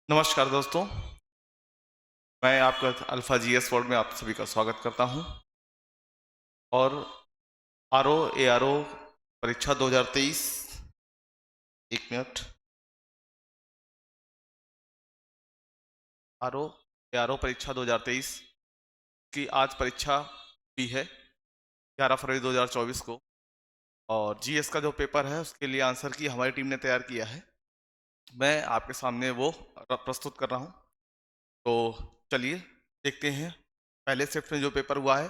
नमस्कार दोस्तों, मैं आपका अल्फा जीएस वर्ल्ड में आप सभी का स्वागत करता हूं। और आरओ एआरओ परीक्षा 2023, एक मिनट। आरओ एआरओ परीक्षा 2023 की आज परीक्षा हुई है 11 फरवरी 2024 को। और जीएस का जो पेपर है उसके लिए आंसर की हमारी टीम ने तैयार किया है। मैं आपके सामने वो प्रस्तुत कर रहा हूं। तो चलिए देखते हैं। पहले शिफ्ट में जो पेपर हुआ है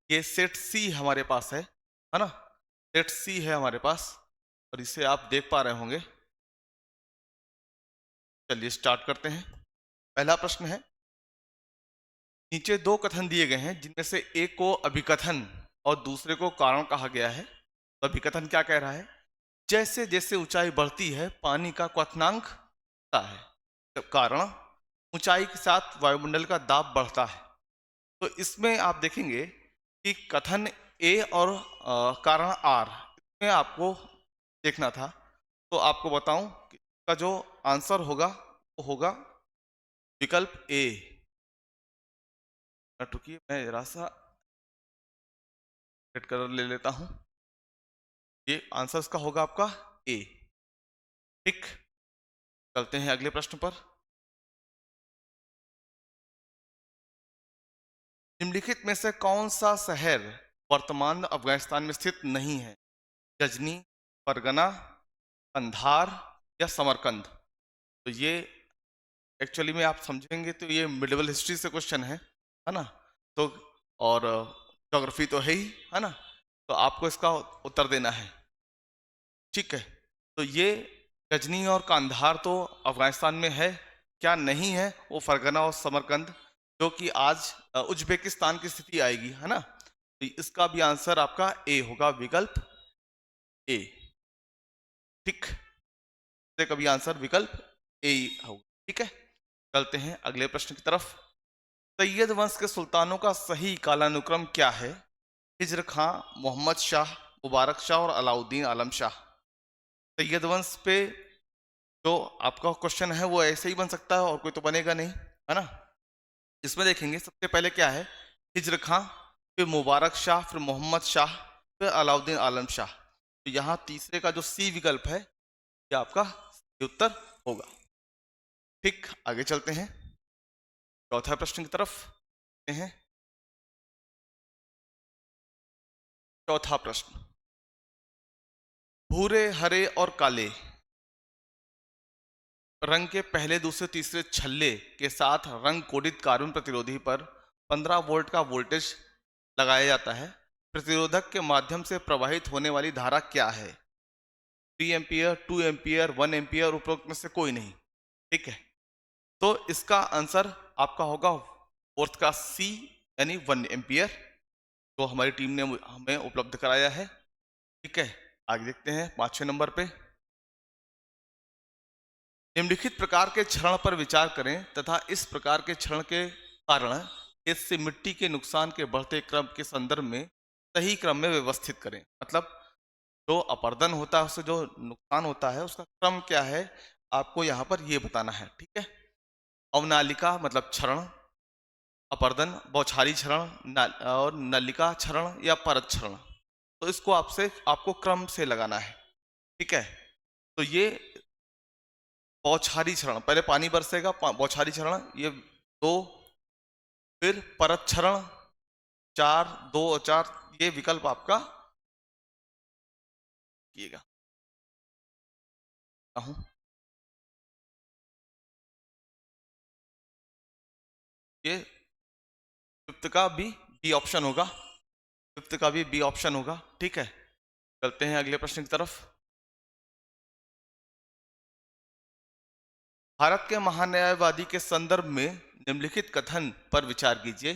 ये सेट सी हमारे पास है ना। सेट सी है हमारे पास और इसे आप देख पा रहे होंगे। चलिए स्टार्ट करते हैं। पहला प्रश्न है, नीचे दो कथन दिए गए हैं जिनमें से एक को अभिकथन और दूसरे को कारण कहा गया है। तो अभिकथन क्या कह रहा है? जैसे जैसे ऊंचाई बढ़ती है पानी का क्वथनांक बढ़ता है। जब कारण, ऊंचाई के साथ वायुमंडल का दाब बढ़ता है। तो इसमें आप देखेंगे कि कथन ए और कारण आर, इसमें आपको देखना था। तो आपको बताऊं कि इसका जो आंसर होगा वो होगा विकल्प ए। रुकिए, मैं जरा सा रेड कलर ले लेता हूं। ये आंसर इसका होगा आपका ए। ठीक, चलते हैं अगले प्रश्न पर। निम्नलिखित में से कौन सा शहर वर्तमान अफगानिस्तान में स्थित नहीं है? गजनी, फरगना, कंधार या समरकंद? तो ये एक्चुअली में आप समझेंगे तो ये मिडिवल हिस्ट्री से क्वेश्चन है ना। तो और ज्योग्राफी तो है ही, है ना। तो आपको इसका उत्तर देना है। ठीक है, तो ये गजनी और कांधार तो अफगानिस्तान में है। क्या नहीं है? वो फरगना और समरकंद, जो कि आज उज्बेकिस्तान की स्थिति आएगी, है ना। तो इसका भी आंसर आपका ए होगा, विकल्प ए। ठीक, का भी आंसर विकल्प ए होगा। ठीक है, चलते हैं अगले प्रश्न की तरफ। सैयद वंश के सुल्तानों का सही कालानुक्रम क्या है? हिज्र खां, मोहम्मद शाह, मुबारक शाह और अलाउद्दीन आलम शाह। सैयद वंश पे जो आपका क्वेश्चन है वो ऐसे ही बन सकता है और कोई तो बनेगा नहीं, है ना। इसमें देखेंगे सबसे पहले क्या है, हिज्र खां, फिर मुबारक शाह, फिर मोहम्मद शाह, फिर अलाउद्दीन आलम शाह। तो यहाँ तीसरे का जो सी विकल्प है ये आपका सही उत्तर होगा। ठीक, आगे चलते हैं चौथा प्रश्न की तरफ। हैं चौथा प्रश्न, भूरे, हरे और काले रंग के पहले, दूसरे, तीसरे छल्ले के साथ रंग कोडित कार्बन प्रतिरोधी पर 15 वोल्ट का वोल्टेज लगाया जाता है। प्रतिरोधक के माध्यम से प्रवाहित होने वाली धारा क्या है? 3 एम्पियर, 2 एम्पियर, 1 एम्पियर, उपरोक्त में से कोई नहीं। ठीक है, तो इसका आंसर आपका होगा फोर्थ का सी, यानी 1 एम्पियर, जो हमारी टीम ने हमें उपलब्ध कराया है। ठीक है, आगे देखते हैं 5वें नंबर पे। निम्नलिखित प्रकार के क्षरण पर विचार करें तथा इस प्रकार के क्षरण के कारण खेत से मिट्टी के नुकसान के बढ़ते क्रम के संदर्भ में सही क्रम में व्यवस्थित करें। मतलब जो अपर्दन होता है, उससे जो नुकसान होता है उसका क्रम क्या है, आपको यहाँ पर ये बताना है। ठीक है, अवनालिका मतलब क्षरण, अपर्दन, बौछारी क्षरण और नलिका क्षरण या परत क्षरण। तो इसको आपको क्रम से लगाना है। ठीक है, तो ये बौछारी क्षरण, पहले पानी बरसेगा, बौछारी क्षरण ये 2, फिर परत क्षरण 4, 2 और 4, ये विकल्प आपका किएगा। ये फिफ्थ का भी बी ऑप्शन होगा, फिफ्थ का भी बी ऑप्शन होगा। ठीक है, चलते हैं अगले प्रश्न की तरफ। भारत के महान्यायवादी के संदर्भ में निम्नलिखित कथन पर विचार कीजिए।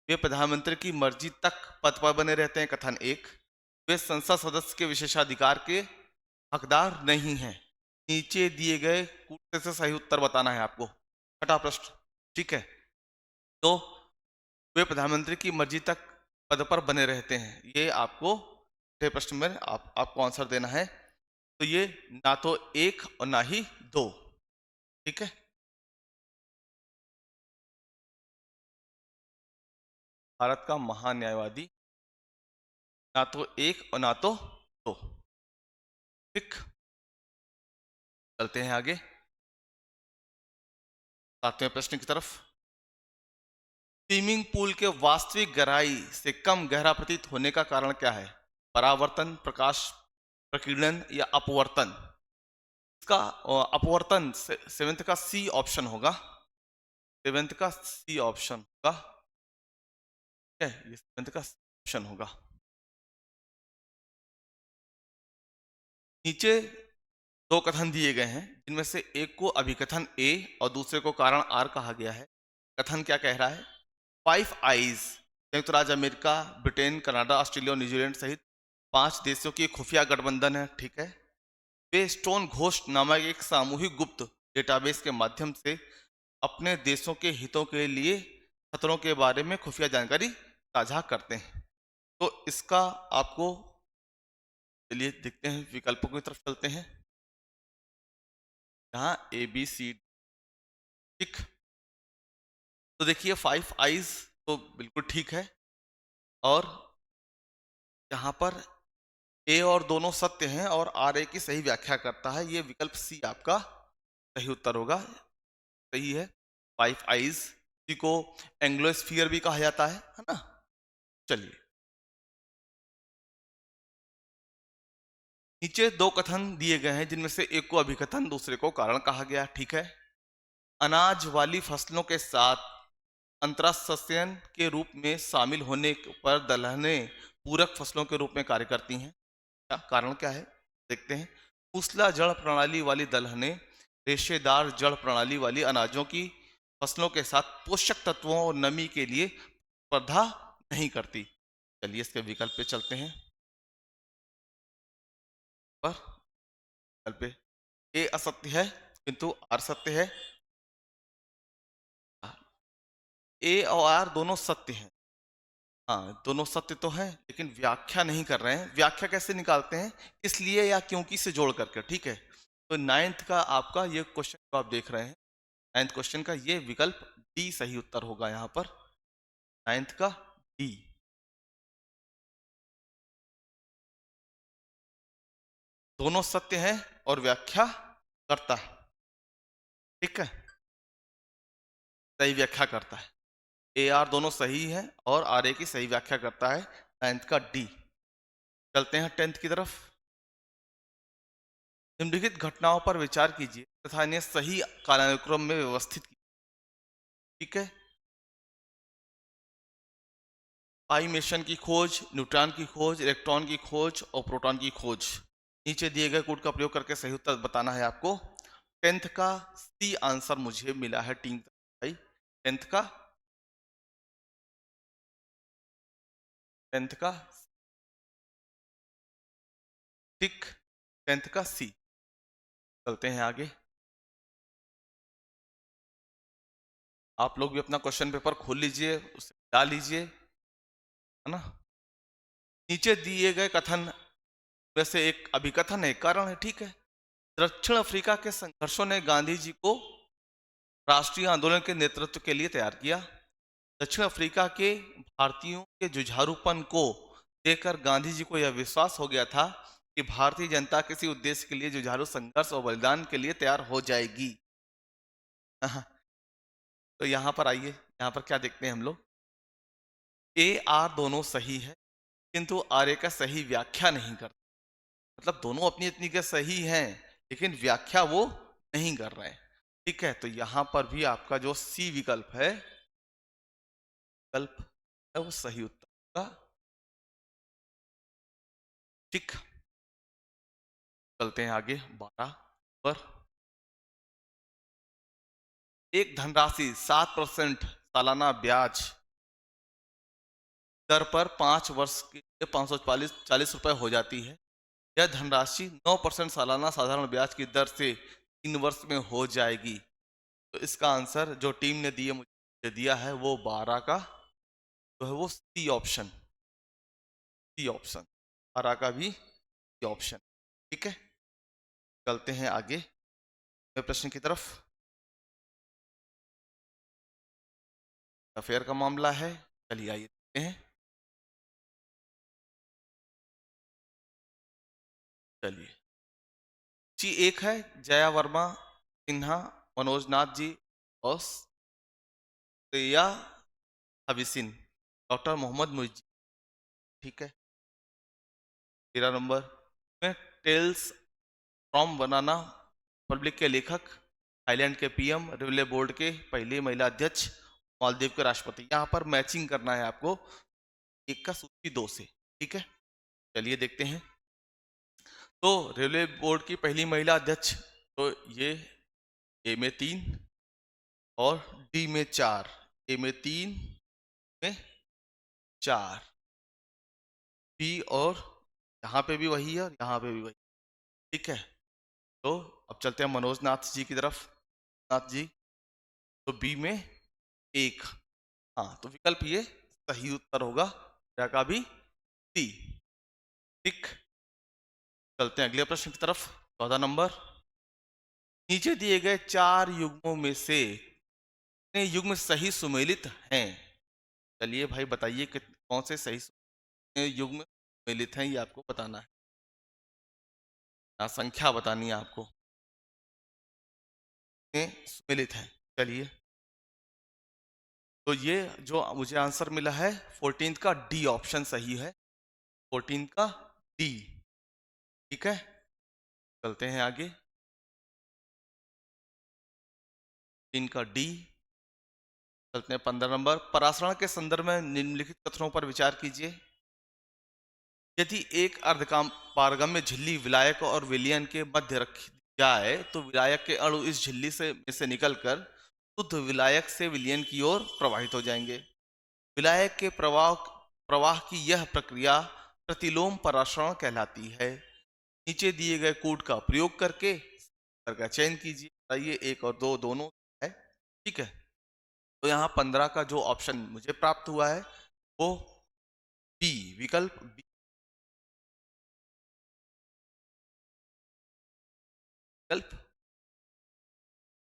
वे प्रधानमंत्री की मर्जी तक पद पर बने रहते हैं, कथन एक। वे संसद सदस्य के विशेषाधिकार के हकदार नहीं हैं। नीचे दिए गए कूटनीति से सही उत्तर बताना है आपको। छठा प्रश्न। ठीक है, तो वे प्रधानमंत्री की मर्जी तक पद पर बने रहते हैं, ये आपको छठे प्रश्न में आपको आंसर देना है। तो ये ना तो एक और ना ही दो। ठीक है, भारत का महान्यायवादी, ना तो एक और ना तो दो। ठीक, चलते हैं आगे 7वें प्रश्न की तरफ। स्विमिंग पूल के वास्तविक गहराई से कम गहरा प्रतीत होने का कारण क्या है? परावर्तन, प्रकाश प्रकीर्णन या अपवर्तन? इसका अपवर्तन सेवेंथ का सी ऑप्शन होगा। सेवेंथ का सी ऑप्शन होगा। ठीक है, ये सेवेंथ का ऑप्शन होगा। नीचे दो कथन दिए गए हैं, जिनमें से एक को अभिकथन ए और दूसरे को कारण आर कहा गया है। कथन क्या कह रहा है? फाइव आइज संयुक्त राज्य अमेरिका, ब्रिटेन, कनाडा, ऑस्ट्रेलिया और न्यूजीलैंड सहित 5 देशों की खुफिया गठबंधन है। ठीक है, वे स्टोन घोस्ट नामक एक सामूहिक गुप्त डेटाबेस के माध्यम से अपने देशों के हितों के लिए खतरों के बारे में खुफिया जानकारी साझा करते हैं। तो इसका आपको, चलिए देखते हैं, विकल्पों की तरफ चलते हैं। यहाँ ए बी सी। ठीक, तो देखिए 5 आइज तो बिल्कुल ठीक है, और यहाँ पर ए और दोनों सत्य हैं और आर ए की सही व्याख्या करता है। ये विकल्प सी आपका सही उत्तर होगा। सही है, 5 आइज, इसी को एंग्लोस्फीयर भी कहा जाता है ना। चलिए, नीचे दो कथन दिए गए हैं, जिनमें से एक को अभिकथन, दूसरे को कारण कहा गया। ठीक है, अनाज वाली फसलों के साथ अंतरासस्यन के रूप में शामिल होने पर दलहनें पूरक फसलों के रूप में कार्य करती हैं। क्या कारण क्या है? देखते हैं। मूसला जड़ प्रणाली वाली दलहनें रेशेदार जड़ प्रणाली वाली अनाजों की फसलों के साथ पोषक तत्वों और नमी के लिए स्पर्धा नहीं करती। चलिए इसके विकल्प पे चलते हैं। पर विकल्प पे ए असत्य है, किंतु आर सत्य है। ए और आर दोनों सत्य हैं। हाँ, दोनों सत्य तो है, लेकिन व्याख्या नहीं कर रहे हैं। व्याख्या कैसे निकालते हैं? इसलिए या क्योंकि से जोड़ करके। ठीक है, तो नाइन्थ का आपका ये क्वेश्चन को आप देख रहे हैं, नाइन्थ क्वेश्चन का ये विकल्प डी सही उत्तर होगा। यहाँ पर नाइन्थ का डी। दोनों सत्य है और व्याख्या करता है। ठीक है, सही व्याख्या करता है। ए आर दोनों सही है और आर ए की सही व्याख्या करता है, नाइन्थ का डी। चलते हैं 10th की तरफ। निम्नलिखित घटनाओं पर विचार कीजिए तथा इन्हें सही कालानुक्रम में व्यवस्थित कीजिए। ठीक है, पाइमेशन की खोज, न्यूट्रॉन की खोज, इलेक्ट्रॉन की खोज और प्रोटॉन की खोज। नीचे दिए गए कोड का प्रयोग करके सही उत्तर बताना है आपको। 10th का सी आंसर मुझे मिला है टीम भाई। 10th का 10th का ठीक, 10th का सी। चलते हैं आगे। आप लोग भी अपना क्वेश्चन पेपर खोल लीजिए, उसे डाल लीजिए, है ना। नीचे दिए गए कथन वैसे एक अभिकथन है, एक कारण है। ठीक है, दक्षिण अफ्रीका के संघर्षों ने गांधी जी को राष्ट्रीय आंदोलन के नेतृत्व के लिए तैयार किया। दक्षिण अफ्रीका के भारतीयों के जुझारूपन को देखकर गांधी जी को यह विश्वास हो गया था कि भारतीय जनता किसी उद्देश्य के लिए जुझारू संघर्ष और बलिदान के लिए तैयार हो जाएगी। तो यहां पर आइए, यहां पर क्या देखते हैं हम लोग? ए आर दोनों सही है, किंतु आर ए का सही व्याख्या नहीं करते। मतलब दोनों अपनी अपनी के सही हैं, लेकिन व्याख्या वो नहीं कर रहे हैं। ठीक है, तो यहां पर भी आपका जो सी विकल्प है, विकल्प है वो सही उत्तर होगा। ठीक, चलते हैं आगे 12 पर। एक धनराशि 7% सालाना ब्याज दर पर 5 वर्ष के 540 रुपए हो जाती है। यह धनराशि 9% सालाना साधारण ब्याज की दर से 3 वर्ष में हो जाएगी। तो इसका आंसर जो टीम ने दिए मुझे दिया है वो 12 का जो है वो सी ऑप्शन। सी ऑप्शन 12 का भी सी ऑप्शन। ठीक है, चलते हैं आगे प्रश्न की तरफ। अफेयर का मामला है, चलिए आइए। हैं। चलिए, जी एक है जया वर्मा, सिन्हा, मनोज नाथ जी और श्रेया हविसिन, डॉक्टर मोहम्मद मुइज। ठीक है। 13 नंबर में टेल्स फ्रॉम बनाना पब्लिक के लेखक, थाईलैंड के पीएम, रिले बोर्ड के पहली महिला अध्यक्ष, मालदीव के राष्ट्रपति। यहाँ पर मैचिंग करना है आपको एक का सूची दो से। ठीक है, चलिए देखते हैं। तो रेलवे बोर्ड की पहली महिला अध्यक्ष, तो ये ए में 3 और डी में 4, ए में 3 में 4, बी और यहाँ पे भी वही है और यहाँ पे भी वही। ठीक है, तो अब चलते हैं मनोज नाथ जी की तरफ। नाथ जी, तो बी में 1। हाँ, तो विकल्प ये सही उत्तर होगा, क्या का भी सी। ठीक, चलते हैं अगले प्रश्न की तरफ। 14 नंबर, नीचे दिए गए 4 युग्मों में से कितने युग्म सही सुमेलित हैं? चलिए भाई बताइए कि कौन से सही युग्म सुमेलित हैं, ये आपको बताना है, ना संख्या बतानी है आपको। कितने सुमेलित हैं, चलिए। तो ये जो मुझे आंसर मिला है 14 का डी ऑप्शन सही है, 14 का डी। ठीक है, चलते हैं आगे। 3 का डी। चलते हैं 15 नंबर, परासरण के संदर्भ में निम्नलिखित कथनों पर विचार कीजिए। यदि एक अर्धकाम पारगम्य झिल्ली विलायक और विलयन के मध्य रखी जाए तो विलायक के अणु इस झिल्ली से में से निकलकर शुद्ध विलायक से विलयन की ओर प्रवाहित हो जाएंगे। विलायक के प्रवाह प्रवाह की यह प्रक्रिया प्रतिलोम परासरण कहलाती है। नीचे दिए गए कोड का प्रयोग करके उत्तर का चयन कीजिए। बताइए, 1 और 2 दोनों है। ठीक है, तो यहाँ 15 का जो ऑप्शन मुझे प्राप्त हुआ है वो बी, विकल्प बी। विकल्प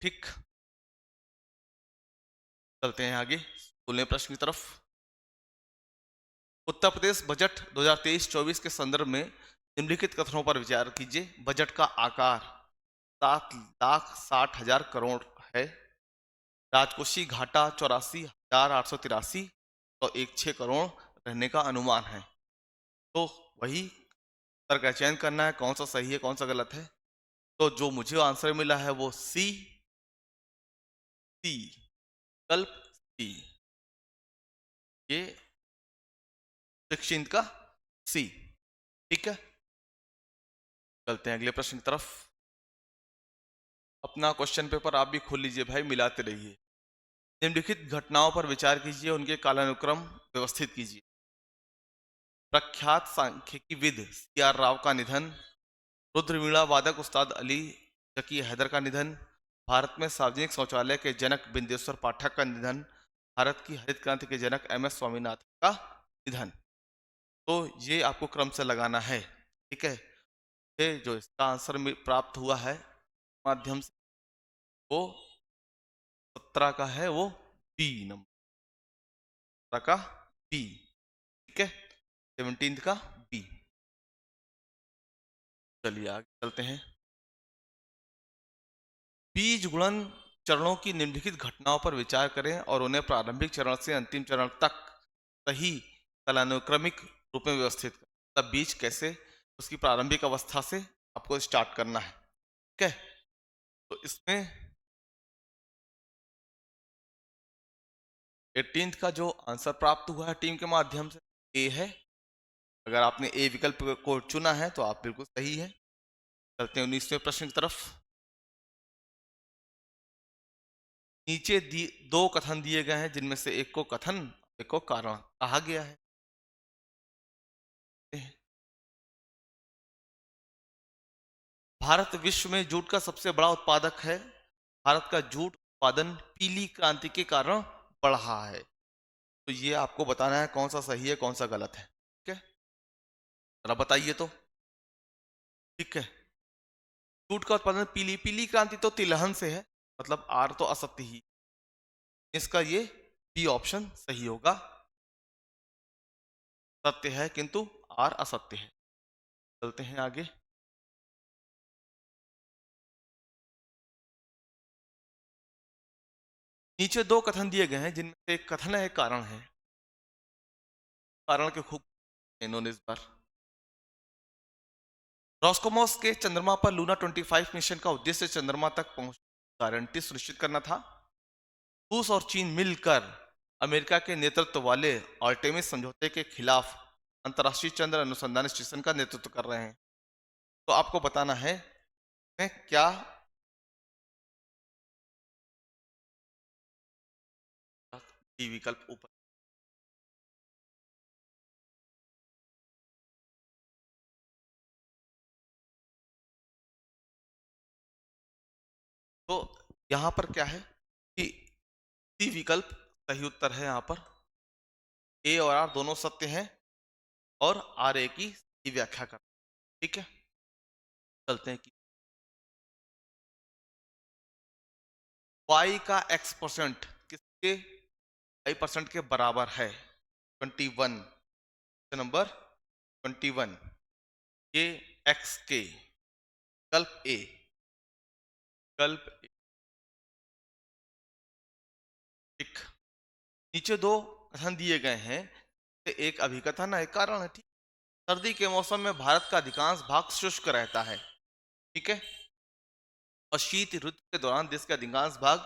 ठीक, चलते हैं आगे 16वें प्रश्न की तरफ। उत्तर प्रदेश बजट 2023-24 के संदर्भ में निम्नलिखित कथनों पर विचार कीजिए। बजट का आकार 7,60,000 करोड़ है। राजकोषीय घाटा 84,883 तो 16 करोड़ रहने का अनुमान है। तो वही उत्तर का चयन करना है, कौन सा सही है कौन सा गलत है। तो जो मुझे आंसर मिला है वो सी, सी, विकल्प सी, ये 16 का सी। ठीक है, चलते हैं अगले प्रश्न की तरफ। अपना क्वेश्चन पेपर आप भी खोल लीजिए भाई, मिलाते रहिए। निम्नलिखित घटनाओं पर विचार कीजिए, उनके कालानुक्रम व्यवस्थित कीजिए। प्रख्यात सांख्यिकीविद CR राव का निधन, रुद्रवीणा वादक उस्ताद अली जकी हैदर का निधन, भारत में सार्वजनिक शौचालय के जनक बिंदेश्वर पाठक का निधन, भारत की हरित क्रांति के जनक MS स्वामीनाथन का निधन। तो ये आपको क्रम से लगाना है। ठीक है, ये जो इसका आंसर प्राप्त हुआ है माध्यम से वो 17 का है, वो बी नंबर, 17 का बी। ठीक है, 17 का बी। चलिए आगे चलते हैं। बीज गुणन चरणों की निम्नलिखित घटनाओं पर विचार करें और उन्हें प्रारंभिक चरण से अंतिम चरण तक सही कालानुक्रमिक रूप में व्यवस्थित करें। तब बीज कैसे उसकी प्रारंभिक अवस्था से आपको स्टार्ट करना है। ठीक है, तो इसमें 18 का जो आंसर प्राप्त हुआ है टीम के माध्यम से ए है। अगर आपने ए विकल्प को चुना है तो आप बिल्कुल सही है। चलते हैं 19वें प्रश्न की तरफ। नीचे दो कथन दिए गए हैं जिनमें से एक को कथन एक को कारण कहा गया है। भारत विश्व में जूट का सबसे बड़ा उत्पादक है। भारत का जूट उत्पादन पीली क्रांति के कारण बढ़ा है। तो ये आपको बताना है कौन सा सही है कौन सा गलत है। ठीक है, जरा बताइए तो। ठीक है, जूट का उत्पादन पीली पीली क्रांति तो तिलहन से है, मतलब आर तो असत्य ही, इसका ये बी ऑप्शन सही होगा। सत्य है किंतु आर असत्य है। चलते हैं आगे। नीचे दो कथन दिए गए हैं जिनमें से एक कथन है, एक कारण है। कारण के खूब इन्होंने इस बार रॉसकोमोस के चंद्रमा पर लूना 25 मिशन का उद्देश्य चंद्रमा तक पहुंच गारंटी सुनिश्चित करना था। रूस और चीन मिलकर अमेरिका के नेतृत्व वाले आर्टेमिस समझौते के खिलाफ अंतर्राष्ट्रीय चंद्र अनुसंधान स्टेशन का नेतृत्व कर रहे हैं। तो आपको बताना है मैं क्या डी विकल्प ऊपर। तो यहां पर क्या है कि डी विकल्प सही उत्तर है। यहां पर ए और आर दोनों सत्य हैं और आर ए की सही व्याख्या कर। ठीक है, चलते हैं कि y का x परसेंट किसके y% के बराबर है? 21 नंबर 21, ये x के विकल्प ए, विकल्प ए। ठीक, नीचे दो कथन दिए गए हैं, एक अभिकथन है, एक कारण है। ठीक, सर्दी के मौसम में भारत का अधिकांश भाग शुष्क रहता है। ठीक है, और शीत ऋतु के दौरान देश के अधिकांश भाग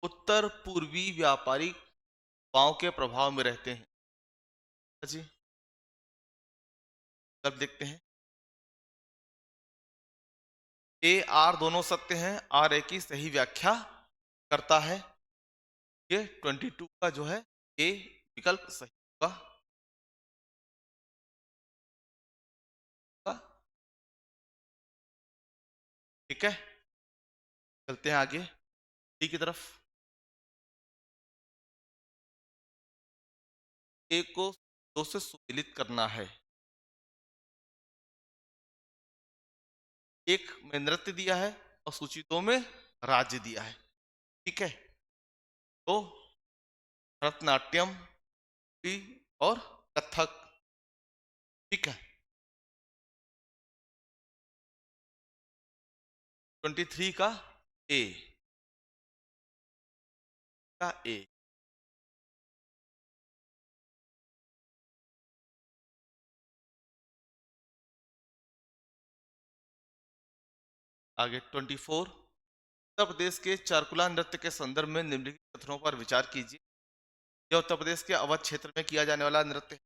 उत्तर पूर्वी व्यापारिक हवाओं के प्रभाव में रहते हैं। जी, तब देखते हैं। ए आर दोनों सत्य हैं, आर ए की सही व्याख्या करता है। ये 22 का जो है ए विकल्प सही होगा। ठीक है, चलते हैं आगे डी की तरफ। ए को दो से सुमेलित करना है। एक में नृत्य दिया है और सूची दो में राज्य दिया है। ठीक है, तो भरतनाट्यम और कथक। ठीक है, 23 ए का ए। आगे 24, उत्तर प्रदेश के चारकुला नृत्य के संदर्भ में निम्नलिखित कथनों पर विचार कीजिए। यह उत्तर प्रदेश के अवध क्षेत्र में किया जाने वाला नृत्य है।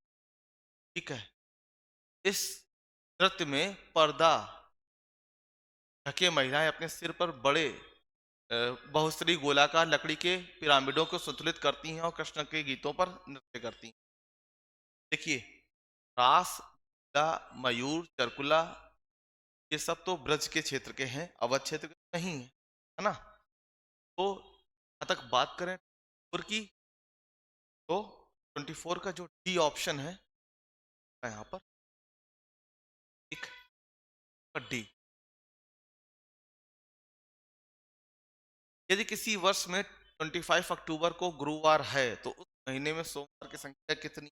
ठीक है, इस नृत्य में पर्दा ढके महिलाएं अपने सिर पर बड़े बहुस्तरीय गोलाकार लकड़ी के पिरामिडों को संतुलित करती हैं और कृष्ण के गीतों पर नृत्य करती हैं। देखिए, रास, मयूर, चरकुला, ये सब तो ब्रज के क्षेत्र के हैं, अवध क्षेत्र के नहीं है ना। तो जहाँ तक बात करें और की, तो 24 का जो डी ऑप्शन है यहाँ पर, एक डी। यदि किसी वर्ष में 25 अक्टूबर को गुरुवार है तो उस महीने में सोमवार की संख्या कितनी?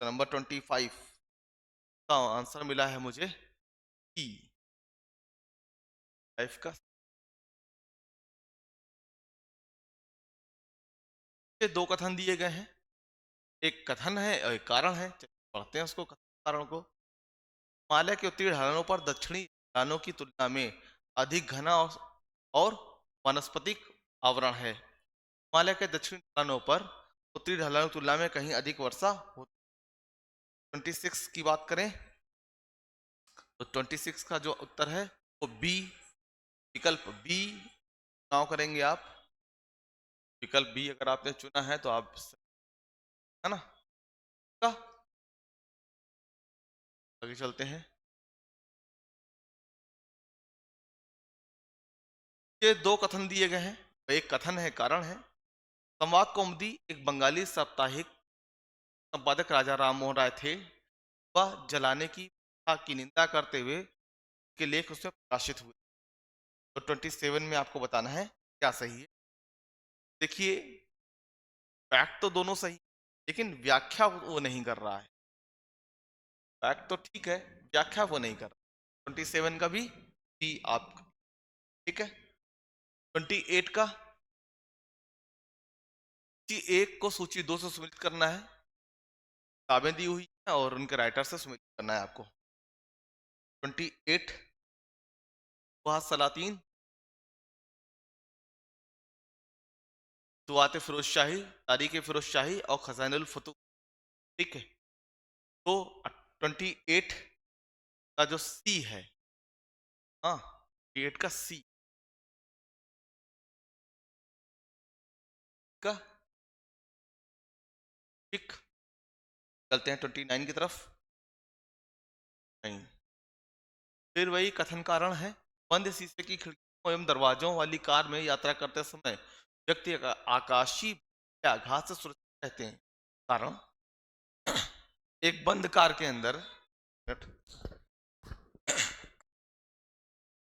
तो नंबर 25 का आंसर मिला है मुझे ई 5 का। ये दो कथन दिए गए हैं, एक कथन है और एक कारण है। पढ़ते हैं उसको, कारण को। हिमालय के उत्तरी ढलानों पर दक्षिणी ढलानों की तुलना में अधिक घना और वनस्पतिक आवरण है। हिमालय के दक्षिणी ढलानों पर उत्तरी ढलानों की तुलना में कहीं अधिक वर्षा होती है। 26 की बात करें तो 26 का जो उत्तर है वो बी, विकल्प बी चुनाव करेंगे आप। विकल्प बी अगर आपने चुना है तो आप, है ना, का आगे चलते हैं। ये दो कथन दिए गए हैं, एक कथन है, कारण है। संवाद कौमुदी एक बंगाली साप्ताहिक संपादक राजा राम मोहन राय थे। वह जलाने की प्रथा की निंदा करते हुए के लेख उसमें प्रकाशित हुए। तो 27 में आपको बताना है क्या सही है। देखिए, फैक्ट तो दोनों सही, लेकिन व्याख्या वो नहीं कर रहा है। फैक्ट तो ठीक है, व्याख्या वो नहीं कर रहा। 27 का भी डी आप, ठीक है। 28 का, सूची एक को सूची दो से सम्मिलित करना है, किताबें दी हुई है और उनके राइटर से सम्मिलित करना है आपको। 28 वहा सलातीन, दुआत फिरोज शाही, तारीख फिरोज शाही और खजानुल फतूह, ठीक है। तो 28 का जो सी है, हाँ 28 का सी का, ठीक। चलते हैं 29 की तरफ। नहीं, फिर वही कथन कारण है। बंद शीशे की खिड़कियों एवं दरवाजों वाली कार में यात्रा करते समय व्यक्ति आकाशीय आघात से सुरक्षित रहते हैं। कारण, एक बंद कार के अंदर,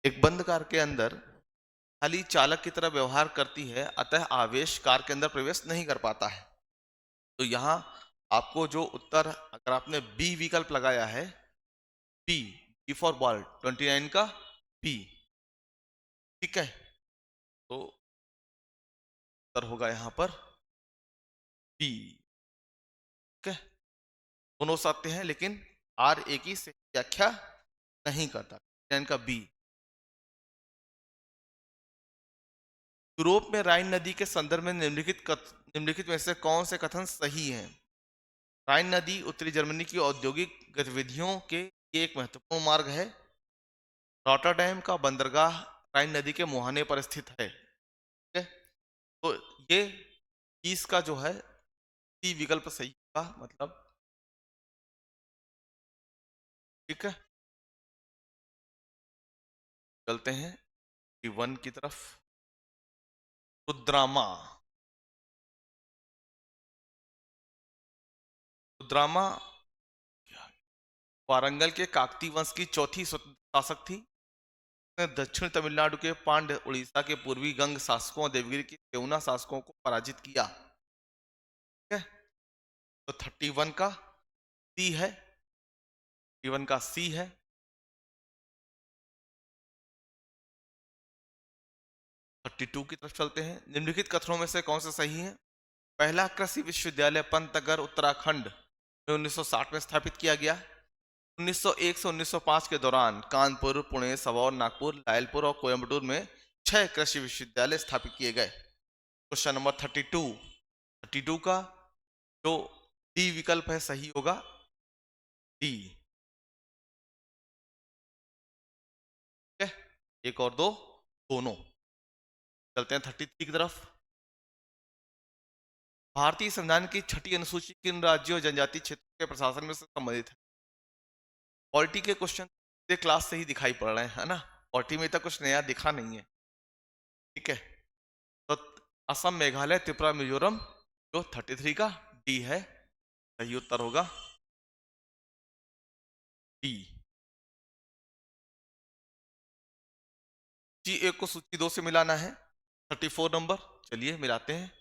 एक बंद कार के अंदर खाली चालक की तरह व्यवहार करती है, अतः आवेश कार के अंदर प्रवेश नहीं कर पाता है। तो यहां आपको जो उत्तर, अगर आपने बी विकल्प लगाया है, बी, बी फॉर बॉल, 29 का बी, ठीक है। तो उत्तर होगा यहां पर बी, ठीक है। दोनों सत्य हैं लेकिन आर ए की व्याख्या नहीं करता, इनका बी। यूरोप में राइन नदी के संदर्भ में निम्नलिखित में से कौन से कथन सही हैं? राइन नदी उत्तरी जर्मनी की औद्योगिक गतिविधियों के एक महत्वपूर्ण मार्ग है। रॉटरडैम का बंदरगाह राइन नदी के मुहाने पर स्थित है, ठीक है। तो ये 30 का जो है सी विकल्प सही का मतलब, ठीक है। चलते हैं 1 की तरफ। रुद्रामा, रुद्रामा वारंगल के काकती वंश की चौथी शासक थी। दक्षिण तमिलनाडु के पांड्य, उड़ीसा के पूर्वी गंग शासकों और देवगिरी के सेवना शासकों को पराजित किया, ठीक है। तो 31 का सी है, 31 का सी है। 32 की तरफ चलते हैं। निम्नलिखित कथनों में से कौन सा सही है? पहला कृषि विश्वविद्यालय पंतनगर उत्तराखंड में 1960 में स्थापित किया गया। 1901 से 1905 के दौरान कानपुर, पुणे, सबौर, नागपुर, लायलपुर और कोयम्बटूर में 6 कृषि विश्वविद्यालय स्थापित किए गए। क्वेश्चन नंबर 32, 32 का जो डी विकल्प है सही होगा, डी, ठीक है। एक और दो, दोनों। चलते हैं 33 की तरफ। भारतीय संविधान की छठी अनुसूची किन राज्यों और जनजातीय क्षेत्रों के प्रशासन में से संबंधित है? पॉलिटी के क्वेश्चन क्लास से ही दिखाई पड़ रहे हैं, है ना। पॉलिटी में तो कुछ नया दिखा नहीं है, ठीक है। तो असम, मेघालय, त्रिपुरा, मिजोरम, जो 33 का डी है, सही उत्तर होगा डी। सूची एक को सूची दो से मिलाना है, 34 नंबर। चलिए मिलाते हैं।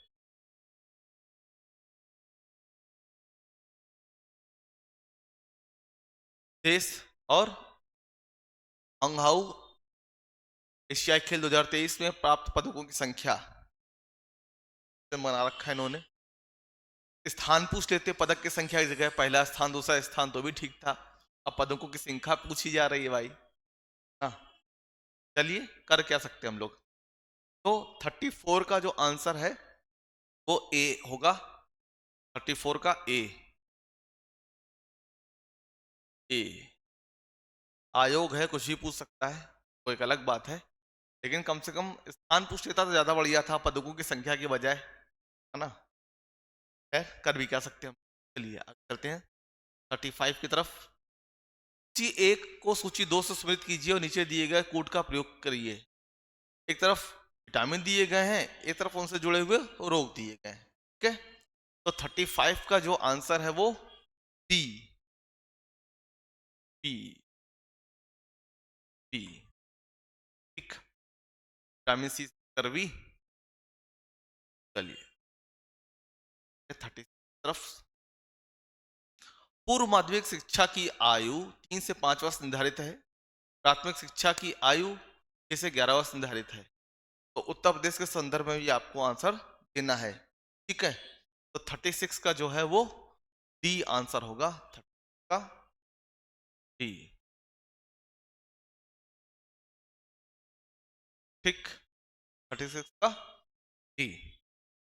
देश और अंगहाउ एशियाई खेल 2023 में प्राप्त पदकों की संख्या बना रखा है इन्होंने। स्थान पूछ लेते पदक की संख्या की जगह, पहला स्थान दूसरा स्थान तो भी ठीक था। अब पदकों की संख्या पूछी जा रही है भाई। हाँ, चलिए कर क्या सकते हैं हम लोग। तो 34 का जो आंसर है वो ए होगा। 34 का ए, ए आयोग है, कुछ भी पूछ सकता है, वो एक अलग बात है, लेकिन कम से कम स्थान पूछ लेता तो ज्यादा बढ़िया था पदकों की संख्या की बजाय, है ना। खैर कर भी क्या सकते हैं हम। चलिए आगे चलते हैं 35 की तरफ। सूची एक को सूची दो से सम्मिलित कीजिए और नीचे दिए गए कोड का प्रयोग करिए। एक तरफ विटामिन दिए गए हैं, एक तरफ उनसे जुड़े हुए रोग दिए गए हैं, ठीक है। तो 35 का जो आंसर है वो डी, बी, बी, ठीक। विटामिन सी करवी। चलिए 30 तरफ। पूर्व माध्यमिक शिक्षा की आयु 3 से 5 वर्ष निर्धारित है। प्राथमिक शिक्षा की आयु 6 से 11 वर्ष निर्धारित है। तो उत्तर प्रदेश के संदर्भ में भी आपको आंसर देना है। ठीक है, तो 36 का जो है वो डी आंसर होगा। 30 का डी। ठीक, 36 का डी।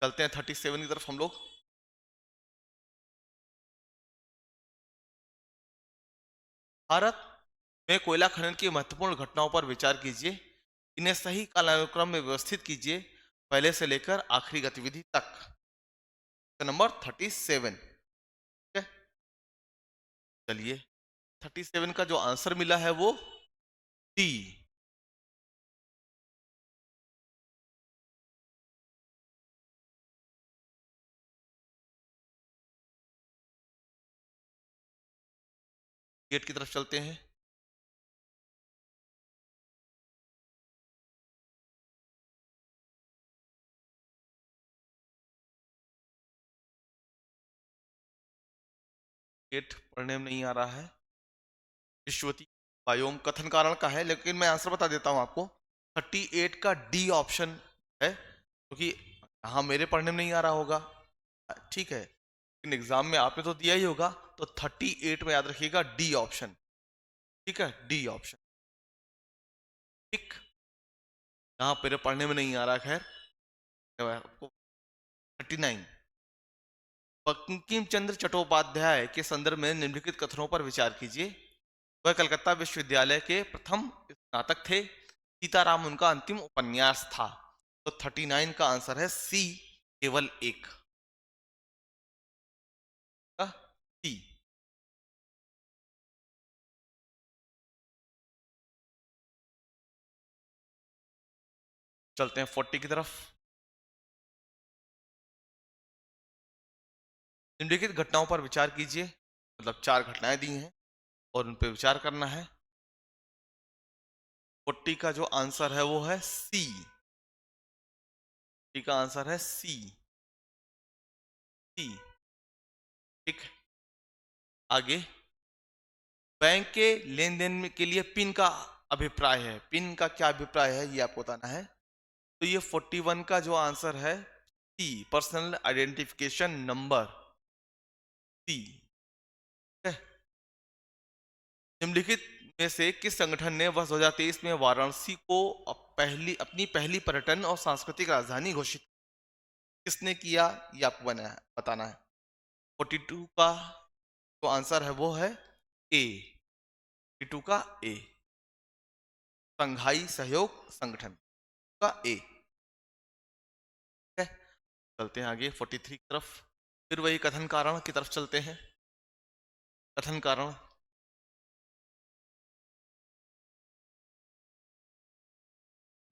चलते हैं 37 की तरफ हम लोग। भारत में कोयला खनन की महत्वपूर्ण घटनाओं पर विचार कीजिए। इन्हें सही कालानुक्रम में व्यवस्थित कीजिए, पहले से लेकर आखिरी गतिविधि तक। नंबर 37। ठीक है, चलिए 37 का जो आंसर मिला है वो डी। गेट की तरफ चलते हैं। गेट पढ़ने में नहीं आ रहा है। विश्वती बायोम कथन कारण का है, लेकिन मैं आंसर बता देता हूं आपको। 38 का डी ऑप्शन है, क्योंकि हाँ मेरे पढ़ने में नहीं आ रहा होगा। ठीक है, लेकिन एग्जाम में आपने तो दिया ही होगा, तो 38 में याद रखिएगा डी ऑप्शन। ठीक है, डी ऑप्शन। ठीक, यहाँ मेरे पढ़ने में नहीं आ रहा। खैर आपको 39। बंकिम चंद्र चट्टोपाध्याय के संदर्भ में निम्नलिखित कथनों पर विचार कीजिए। वह कलकत्ता विश्वविद्यालय के प्रथम स्नातक थे। सीताराम उनका अंतिम उपन्यास था। तो 39 का आंसर है सी, केवल एक का सी। चलते हैं 40 की तरफ। निम्नलिखित घटनाओं पर विचार कीजिए, मतलब 4 घटनाएं दी हैं और उन पर विचार करना है। 40 का जो आंसर है वो है सी। 40 का आंसर है सी, सी। ठीक, आगे। बैंक के लेन देन के लिए पिन का अभिप्राय है। पिन का क्या अभिप्राय है ये आपको बताना है। तो ये 41 का जो आंसर है सी, पर्सनल आइडेंटिफिकेशन नंबर, सी। निम्नलिखित में से किस संगठन ने वर्ष 2023 में वाराणसी को अपनी पहली पर्यटन और सांस्कृतिक राजधानी घोषित? किसने किया ये आपको बताना है। 42 का जो आंसर है वो है ए। 42 का ए, संघाई सहयोग संगठन का ए। है, चलते हैं आगे 43 की तरफ। फिर वही कथन कारण की तरफ चलते हैं। कथन कारण।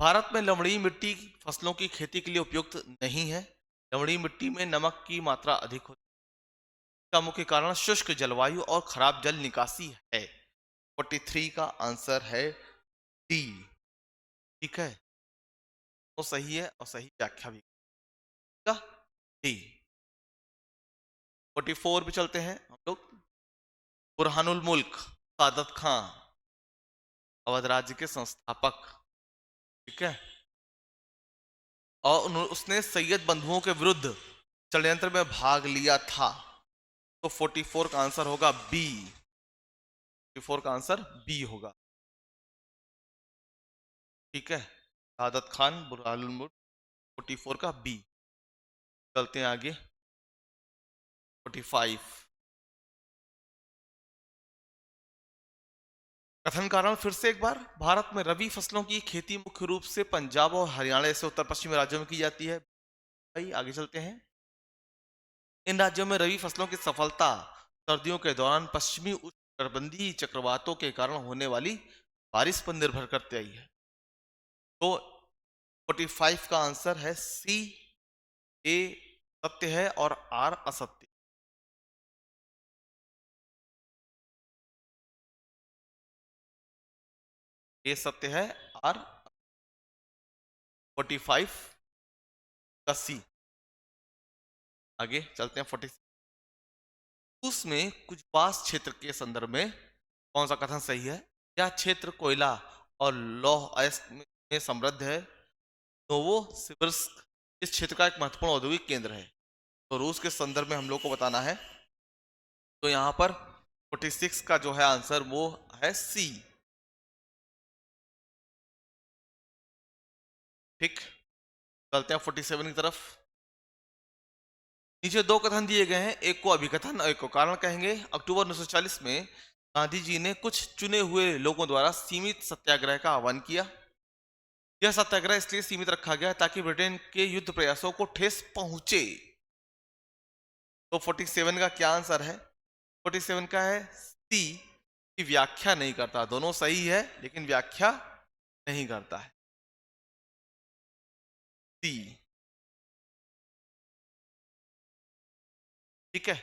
भारत में लवणीय मिट्टी फसलों की खेती के लिए उपयुक्त नहीं है। लवणीय मिट्टी में नमक की मात्रा अधिक होती है। इसका मुख्य कारण शुष्क जलवायु और खराब जल निकासी है। 43 का आंसर है डी। ठीक है, तो सही है और सही व्याख्या भी का डी। 44 पे चलते हैं हम लोग। बुरहानुल मुल्क सादत खां, अवध राज्य के संस्थापक। ठीक है, और उसने सैयद बंधुओं के विरुद्ध षड्यंत्र में भाग लिया था। तो 44 का आंसर होगा बी। 44 का आंसर बी होगा। ठीक है, सादत खान, बुरहानुल मुल्क, 44 का बी। चलते हैं आगे 45। कथन कारण फिर से एक बार। भारत में रबी फसलों की खेती मुख्य रूप से पंजाब और हरियाणा जैसे उत्तर पश्चिमी राज्यों में की जाती है। भाई आगे चलते हैं। इन राज्यों में रबी फसलों की सफलता सर्दियों के दौरान पश्चिमी उष्णकटिबंधीय चक्रवातों के कारण होने वाली बारिश पर निर्भर करती आई है। तो 45 का आंसर है सी, ए सत्य है और आर असत्य। ए सत्य है, आर 45 का सी। आगे चलते हैं 46। रूस में कुछ वास क्षेत्र के संदर्भ में कौन सा कथन सही है? यह क्षेत्र कोयला और लौह अयस्क में समृद्ध है। नोवोसिबिर्स्क इस क्षेत्र का एक महत्वपूर्ण औद्योगिक केंद्र है। तो रूस के संदर्भ में हम लोग को बताना है। तो यहाँ पर 46 का जो है आंसर वो है सी। ठीक, चलते हैं 47 की तरफ। नीचे दो कथन दिए गए हैं, एक को अभिकथन और एक को कारण कहेंगे। अक्टूबर 1940 में गांधी जी ने कुछ चुने हुए लोगों द्वारा सीमित सत्याग्रह का आह्वान किया। यह सत्याग्रह इसलिए सीमित रखा गया ताकि ब्रिटेन के युद्ध प्रयासों को ठेस पहुंचे। तो 47 का क्या आंसर है? 47 का है सी, की व्याख्या नहीं करता। दोनों सही है लेकिन व्याख्या नहीं करता है, सी। ठीक है,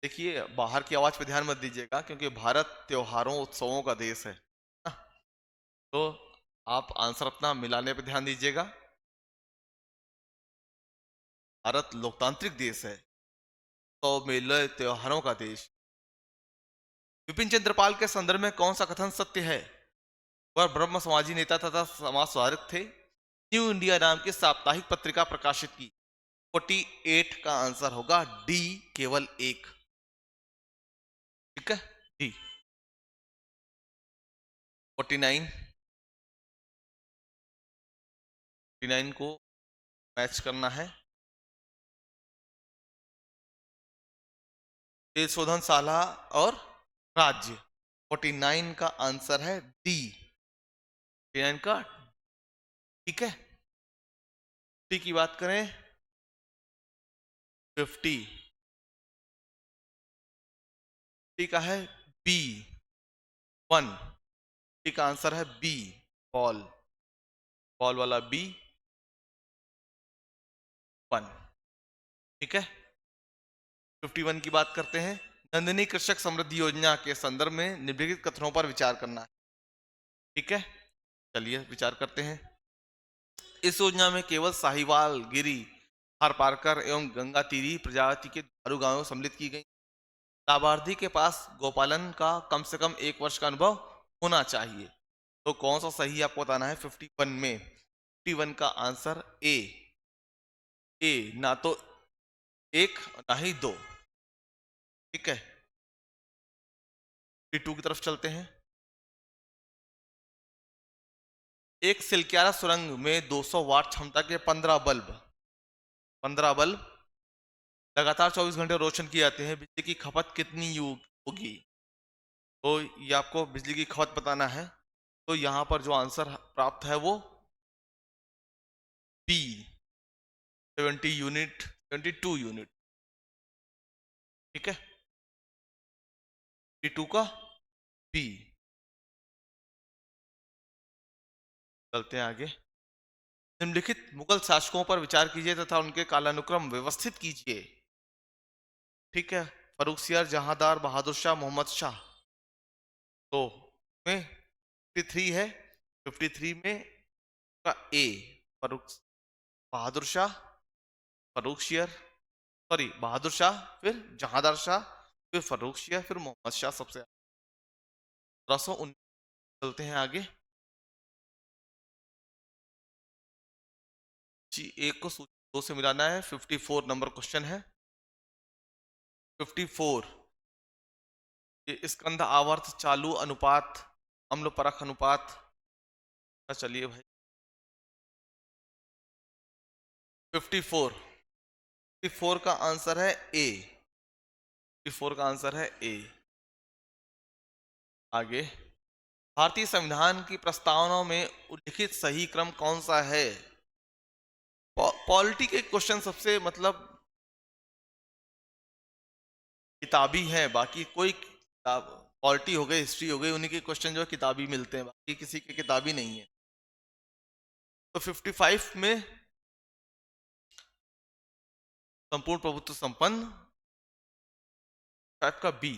देखिए बाहर की आवाज पे ध्यान मत दीजिएगा क्योंकि भारत त्योहारों उत्सवों का देश है ना। तो आप आंसर अपना मिलाने पे ध्यान दीजिएगा। भारत लोकतांत्रिक देश है, तो मेले त्योहारों का देश। विपिन चंद्रपाल के संदर्भ में कौन सा कथन सत्य है? वह ब्रह्म समाजी नेता तथा समाज सुधारक थे। न्यू इंडिया नाम की साप्ताहिक पत्रिका प्रकाशित की। 48 का आंसर होगा डी, केवल एक। ठीक है, डी। 49, 49 को मैच करना है। तेल शोधनशाला और राज्य, 49 का आंसर है डी, 49 का। ठीक है, डी की बात करें 50, डी का है बी 1, डी का आंसर है बी, बॉल, बॉल वाला बी 1। ठीक है, 51 की बात करते हैं। नंदिनी कृषक समृद्धि योजना के संदर्भ में निम्नलिखित कथनों पर विचार करना है। ठीक है, चलिए विचार करते हैं। इस योजना में केवल साहिवाल, गिरी, थारपारकर एवं गंगा तीरी प्रजाति के दुधारू गायों सम्मिलित की गई। लाभार्थी के पास गौपालन का कम से कम 1 वर्ष का अनुभव होना चाहिए। तो कौन सा सही आपको बताना है 51 में? 51 का आंसर ए, ए ना तो एक ना ही दो। ठीक है, 52 की तरफ चलते हैं। एक सिलक्यारा सुरंग में 200 वाट क्षमता के 15 बल्ब लगातार 24 घंटे रोशन किए जाते हैं। बिजली की खपत कितनी होगी? तो ये आपको बिजली की खपत बताना है। तो यहां पर जो आंसर प्राप्त है वो बी, 70 यूनिट, 72 यूनिट। ठीक है, 52 का बी। चलते हैं आगे। निम्नलिखित मुगल शासकों पर विचार कीजिए तथा उनके कालानुक्रम व्यवस्थित कीजिए। ठीक है, फर्रुखसियार, जहांदार, बहादुर शाह, मोहम्मद शाह। तो में 53 है, 53 में का ए, फर्रुख, बहादुर शाह, फर्रुखसियर, सॉरी बहादुर शाह, फिर जहांदार शाह, फिर फर्रुखसियर, फिर मोहम्मद शाह सबसे 1719। चलते हैं आगे। जी, एक को सूची 2 से मिलाना है। 54 नंबर क्वेश्चन है। 54, ये स्कंद आवर्त चालू अनुपात अम्ल परख अनुपात का, चलिए भाई 54, 54 का आंसर है ए, 54 का आंसर है ए। आगे, भारतीय संविधान की प्रस्तावना में उल्लिखित सही क्रम कौन सा है? पॉलिटी के क्वेश्चन सबसे मतलब किताबी है, बाकी कोई किताब, पॉलिटी हो गई, हिस्ट्री हो गई, उन्हीं के क्वेश्चन जो है किताबी मिलते हैं, बाकी किसी के किताबी नहीं है। तो 55 में संपूर्ण प्रभुत्व संपन्न, 5 का बी,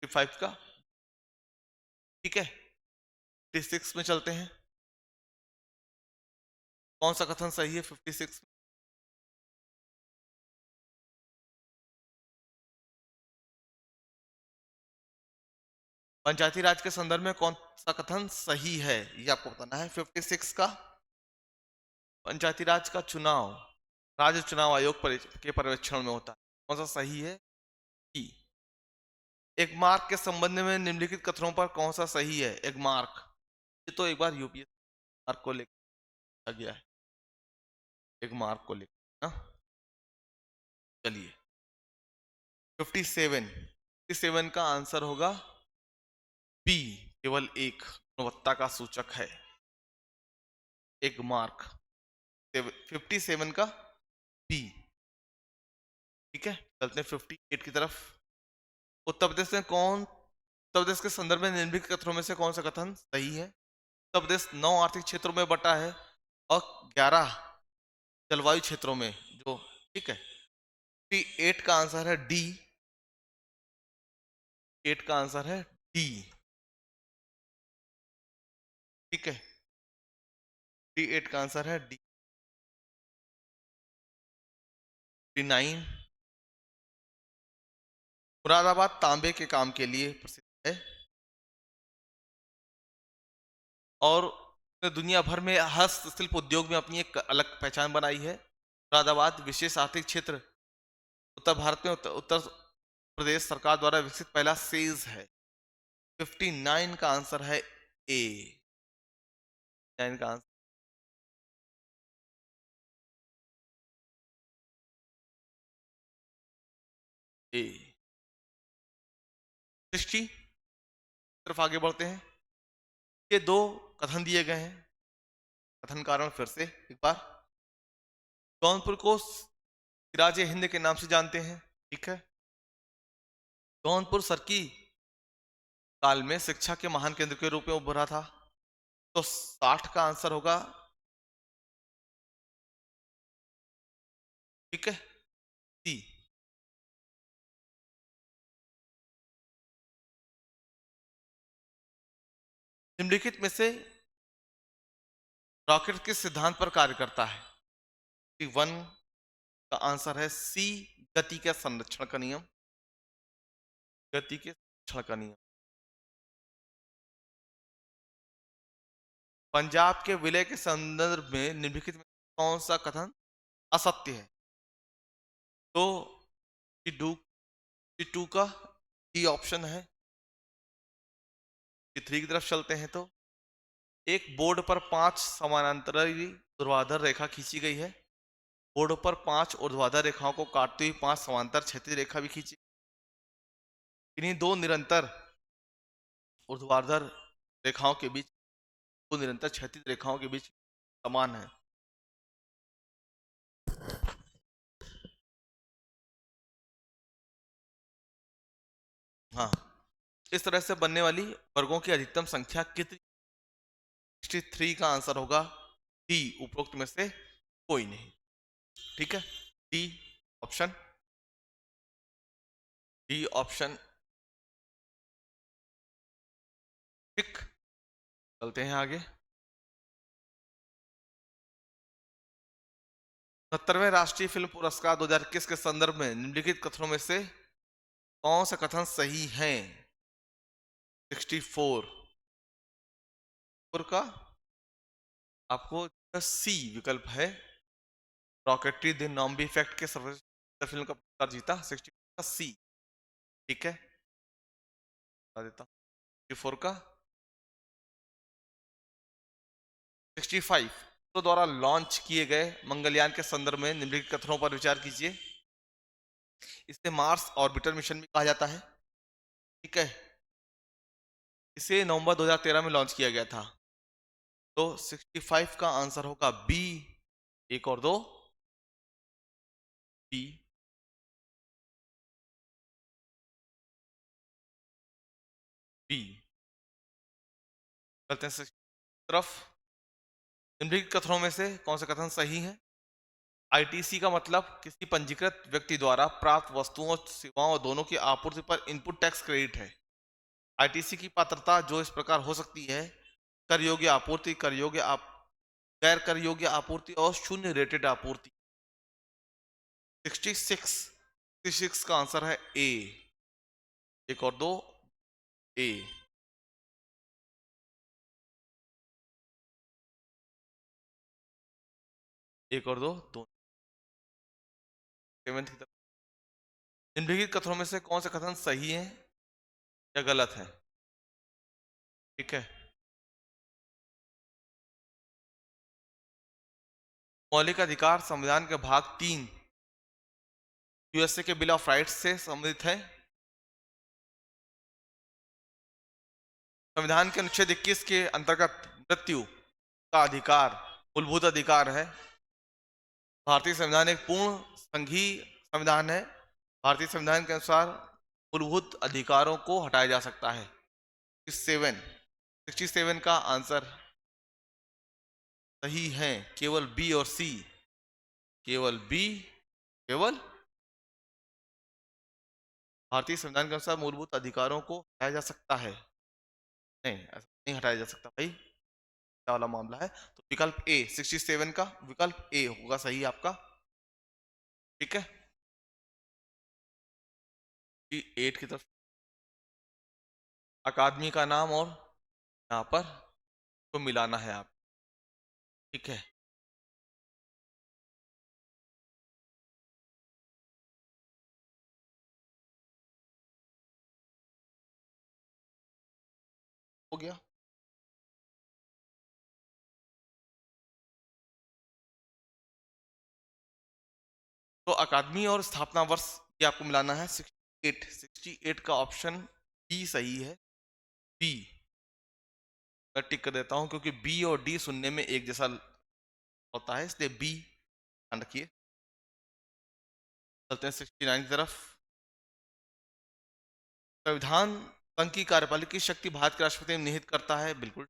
55 का। ठीक है, 56 में चलते हैं। कौन सा कथन सही है 56? पंचायती राज के संदर्भ में कौन सा कथन सही है, ये आपको बताना है। 56 का, पंचायती राज का चुनाव राज्य चुनाव आयोग के पर्यवेक्षण में होता है, कौन सा सही है? ई। एक मार्क के संबंध में निम्नलिखित कथनों पर कौन सा सही है? एक मार्क, ये तो एक बार यूपीएससी मार्क को लेकर गया है, एक मार्क को लेकर ना। चलिए 57 का आंसर होगा बी, केवल एक गुणवत्ता का सूचक है एक मार्क। 57 का बी। ठीक है, चलते हैं 58 की तरफ। उत्तर प्रदेश के संदर्भ में निम्नलिखित कथनों में से कौन सा कथन सही है? उत्तर प्रदेश 9 आर्थिक क्षेत्रों में बटा है और 11 जलवायु क्षेत्रों में जो, ठीक है। 8 का आंसर है डी, 8 का आंसर है डी। ठीक है, 8 का आंसर है डी। 9, मुरादाबाद तांबे के काम के लिए प्रसिद्ध है और दुनिया भर में हस्तशिल्प उद्योग में अपनी एक अलग पहचान बनाई है। मुरादाबाद विशेष आर्थिक क्षेत्र उत्तर भारत में उत्तर प्रदेश सरकार द्वारा विकसित पहला सेज है। 59 का आंसर है ए, 9 का आंसर ए। 60 तरफ आगे बढ़ते हैं। ये दो कथन दिए गए हैं, कथन कारण फिर से एक बार। जौनपुर को सिराज हिंद के नाम से जानते हैं, ठीक है। जौनपुर सरकी काल में शिक्षा के महान केंद्र के रूप में उभरा था, तो 60 का आंसर होगा, ठीक है, सी। निम्नलिखित में से रॉकेट किस सिद्धांत पर कार्य करता है? 1 का आंसर है सी, गति के संरक्षण का नियम, गति के संरक्षण का नियम। पंजाब के विलय के संदर्भ में निम्नलिखित में कौन सा कथन असत्य है? तो C2 का डी ऑप्शन है। C3 की तरफ चलते हैं तो एक बोर्ड पर 5 समानांतरी ऊर्ध्वाधर रेखा खींची गई है, बोर्ड पर 5 ऊर्ध्वाधर रेखाओं को काटती हुई 5 समांतर क्षैतिज रेखा भी खींची। इन्हीं दो निरंतर ऊर्ध्वाधर रेखाओं के बीच, दो निरंतर क्षैतिज रेखाओं के बीच समान है। हाँ, इस तरह से बनने वाली वर्गों की अधिकतम संख्या कितनी? 63 का आंसर होगा डी, उपरोक्त में से कोई नहीं। ठीक है, डी ऑप्शन, डी ऑप्शन ठीक। चलते हैं आगे। 70वें राष्ट्रीय फिल्म पुरस्कार 2021 के संदर्भ में निम्नलिखित कथनों में से कौन सा कथन सही है? 64 का आपको सी विकल्प है, रॉकेटरी द नॉम्बी इफेक्ट के सर्वश्रेष्ठ फिल्म का पुरस्कार जीता। 64 का सी, ठीक है, बता देता हूं। 64 का 65 तो द्वारा लॉन्च किए गए मंगलयान के संदर्भ में निम्नलिखित कथनों पर विचार कीजिए। इसे मार्स ऑर्बिटर मिशन भी कहा जाता है, ठीक है। इसे नवंबर 2013 में लॉन्च किया गया था, तो 65 का आंसर होगा बी, 1 और 2 बी। बी चलते हैं तरफ। निम्नलिखित कथनों में से कौन सा कथन सही है? आईटीसी का मतलब किसी पंजीकृत व्यक्ति द्वारा प्राप्त वस्तुओं और सेवाओं दोनों की आपूर्ति पर इनपुट टैक्स क्रेडिट है। आईटीसी की पात्रता जो इस प्रकार हो सकती है: कर योग्य आपूर्ति, गैर कर योग्य आपूर्ति और शून्य रेटेड आपूर्ति। 66 का आंसर है ए, 1 और 2 ए। एक और दो, दोनों। सेवेंथ की तरफ, निम्नलिखित कथनों में से कौन से कथन सही है या गलत है? ठीक है। मौलिक अधिकार संविधान के भाग 3 यूएसए के बिल ऑफ राइट्स से संबंधित है। संविधान के अनुच्छेद 21 के अंतर्गत मृत्यु का अधिकार मूलभूत अधिकार है। भारतीय संविधान एक पूर्ण संघीय संविधान है। भारतीय संविधान के अनुसार मूलभूत अधिकारों को हटाया जा सकता है। 67 का आंसर सही है, केवल बी और सी, केवल बी, केवल। भारतीय संविधान के अनुसार मूलभूत अधिकारों को हटाया जा सकता है, नहीं ऐसा नहीं हटाया जा सकता भाई, क्या वाला मामला है। तो विकल्प ए, 67 का विकल्प ए होगा सही आपका। ठीक है, 8 की तरफ अकादमी का नाम और यहाँ पर तो मिलाना है आप। ठीक है, हो गया। तो अकादमी और स्थापना वर्ष ये आपको मिलाना है। 68 का ऑप्शन बी सही है। बी मैं टिक कर देता हूं क्योंकि बी और डी सुनने में एक जैसा होता है, इसलिए बी ध्यान रखिए। चलते हैं 69 की तरफ। संविधान संघ की कार्यपालिका की शक्ति भारत के राष्ट्रपति में निहित करता है, बिल्कुल।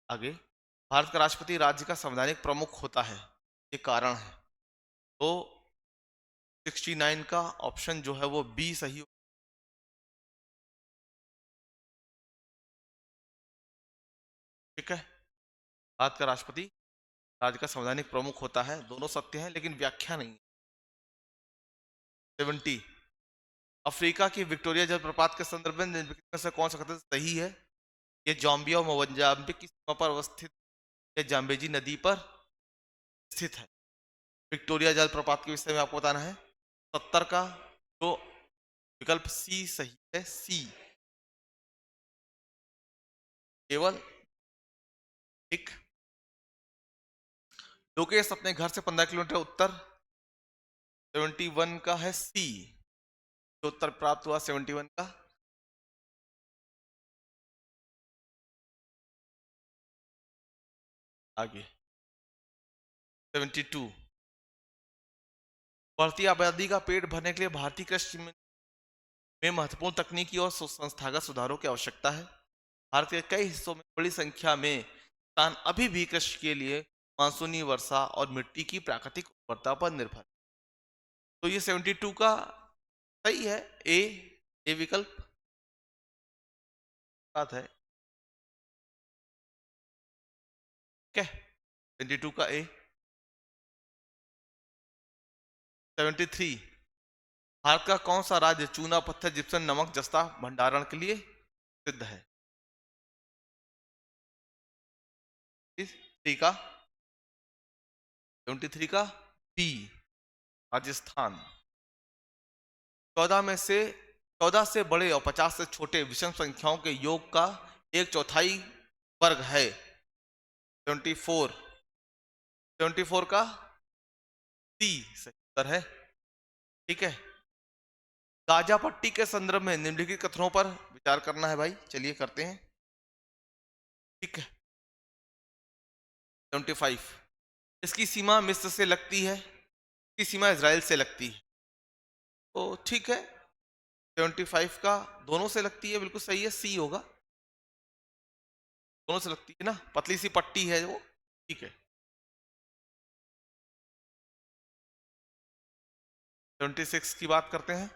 आगे, भारत का राष्ट्रपति राज्य का संवैधानिक प्रमुख होता है, ये कारण है। तो 69 का ऑप्शन जो है वो बी सही हो। ठीक है, भारत का राष्ट्रपति राज्य का संवैधानिक प्रमुख होता है, दोनों सत्य हैं लेकिन व्याख्या नहीं। 70, अफ्रीका की विक्टोरिया जलप्रपात के संदर्भ में निम्नलिखित में से कौन सा कथन सही है? ये जाम्बिया और मोजाम्बिक की सीमा पर अवस्थित या जाम्बेजी नदी पर स्थित है। विक्टोरिया जलप्रपात के विषय में आपको बताना है। 70 का तो विकल्प सी सही है, सी केवल। ठीक, लोकेश अपने घर से 15 किलोमीटर उत्तर। 71 का है सी, जो उत्तर प्राप्त हुआ 71 का। आगे 72, बढ़ती आबादी का पेट भरने के लिए भारतीय कृषि में महत्वपूर्ण तकनीकी और संस्थागत सुधारों की आवश्यकता है। भारत के कई हिस्सों में बड़ी संख्या में किसान अभी भी कृषि के लिए मानसूनी वर्षा और मिट्टी की प्राकृतिक उर्वरता पर निर्भर है। तो ये 72 का सही है, ए विकल्प बात है। क्या 72 का ए। 73, भारत का कौन सा राज्य चूना पत्थर जिप्सम नमक जस्ता भंडारण के लिए सिद्ध है? टी का 73 का बी, राजस्थान। 14 से बड़े और 50 से छोटे विषम संख्याओं के योग का एक चौथाई वर्ग है। 74, 74 का सी सही उत्तर है। ठीक है, गाजा पट्टी के संदर्भ में निम्नलिखित कथनों पर विचार करना है भाई, चलिए करते हैं। ठीक है, 75, इसकी सीमा मिस्र से लगती है, इसकी सीमा इजराइल से लगती है। तो ठीक है, 75 का दोनों से लगती है, बिल्कुल सही है, सी होगा। दोनों से लगती है ना, पतली सी पट्टी है वो। ठीक है, 76 की बात करते हैं।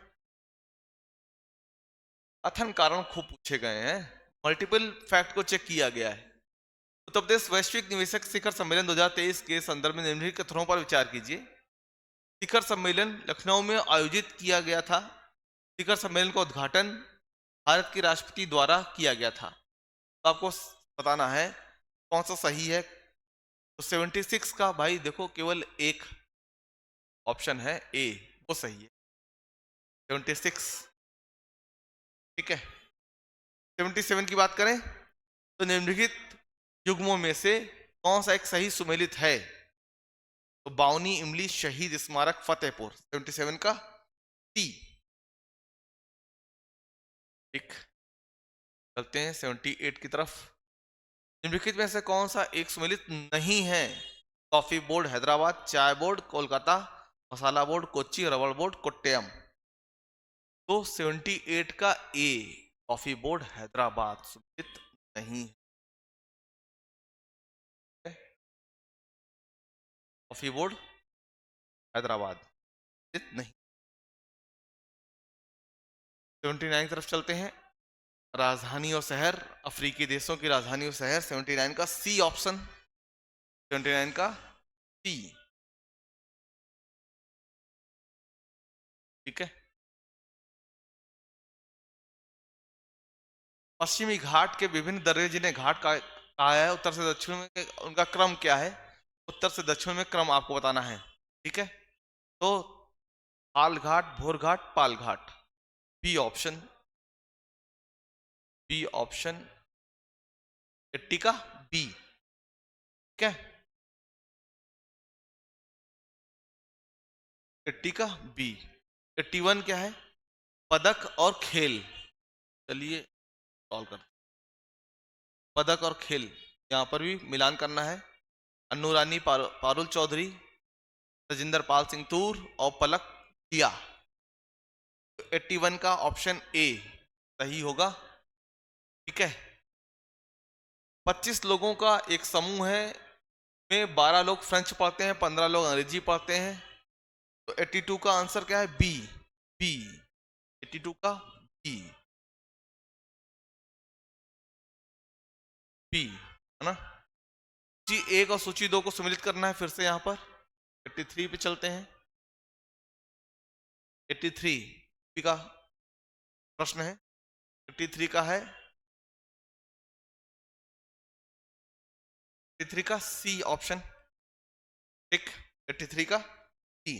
कथन कारण खूब पूछे गए हैं, मल्टीपल फैक्ट को चेक किया गया है। उत्तर प्रदेश वैश्विक निवेशक शिखर सम्मेलन 2023 के संदर्भ में निम्नलिखित कथनों पर विचार कीजिए। शिखर सम्मेलन लखनऊ में आयोजित किया गया था। शिखर सम्मेलन का उद्घाटन भारत के राष्ट्रपति द्वारा किया गया था। तो आपको बताना है कौन सा सही है। तो 76 का भाई देखो केवल एक ऑप्शन है ए, वो सही है 76। ठीक है, 77 की बात करें तो निम्नलिखित युग्मों में से कौन सा एक सही सुमेलित है? तो बाउनी इमली शहीद स्मारक फतेहपुर 77 का सी। ठीक, चलते हैं 78 की तरफ। निम्नलिखित में से कौन सा एक सुमेलित नहीं है? कॉफी बोर्ड हैदराबाद, चाय बोर्ड कोलकाता, मसाला बोर्ड कोच्चि, रबड़ बोर्ड कोट्टयम। तो 78 का ए, कॉफी बोर्ड हैदराबाद सुमेलित नहीं है। कॉफी बोर्ड हैदराबाद सुमेलित नहीं। 79 की तरफ चलते हैं। राजधानी और शहर, अफ्रीकी देशों की राजधानी और शहर 79 का सी ऑप्शन, 79 का सी। ठीक है, पश्चिमी घाट के विभिन्न दर्रे जिन्हें घाट कहा है, उत्तर से दक्षिण में उनका क्रम क्या है? उत्तर से दक्षिण में क्रम आपको बताना है। ठीक है, तो पाल घाट, भोर घाट, पाल घाट, बी ऑप्शन, बी ऑप्शन 80 का बी। ठीक है, 80 का बी। 81 क्या है? पदक और खेल। चलिए सॉल्व करते हैं। पदक और खेल, यहां पर भी मिलान करना है। अन्नू रानी पारुल चौधरी, तजिंदर पाल सिंह तूर और पलक दिया। 81 का ऑप्शन ए सही होगा। ठीक है, 25 लोगों का एक समूह है, में 12 लोग फ्रेंच पढ़ते हैं, 15 लोग अंग्रेजी पढ़ते हैं। तो 82 का आंसर क्या है? बी, बी 82 का बी, बी है ना। सूची एक और सूची दो को सम्मिलित करना है फिर से यहां पर। 83 पे चलते हैं। 83 का प्रश्न है, 83 का है, 83 का सी ऑप्शन। ठीक, 83 का सी।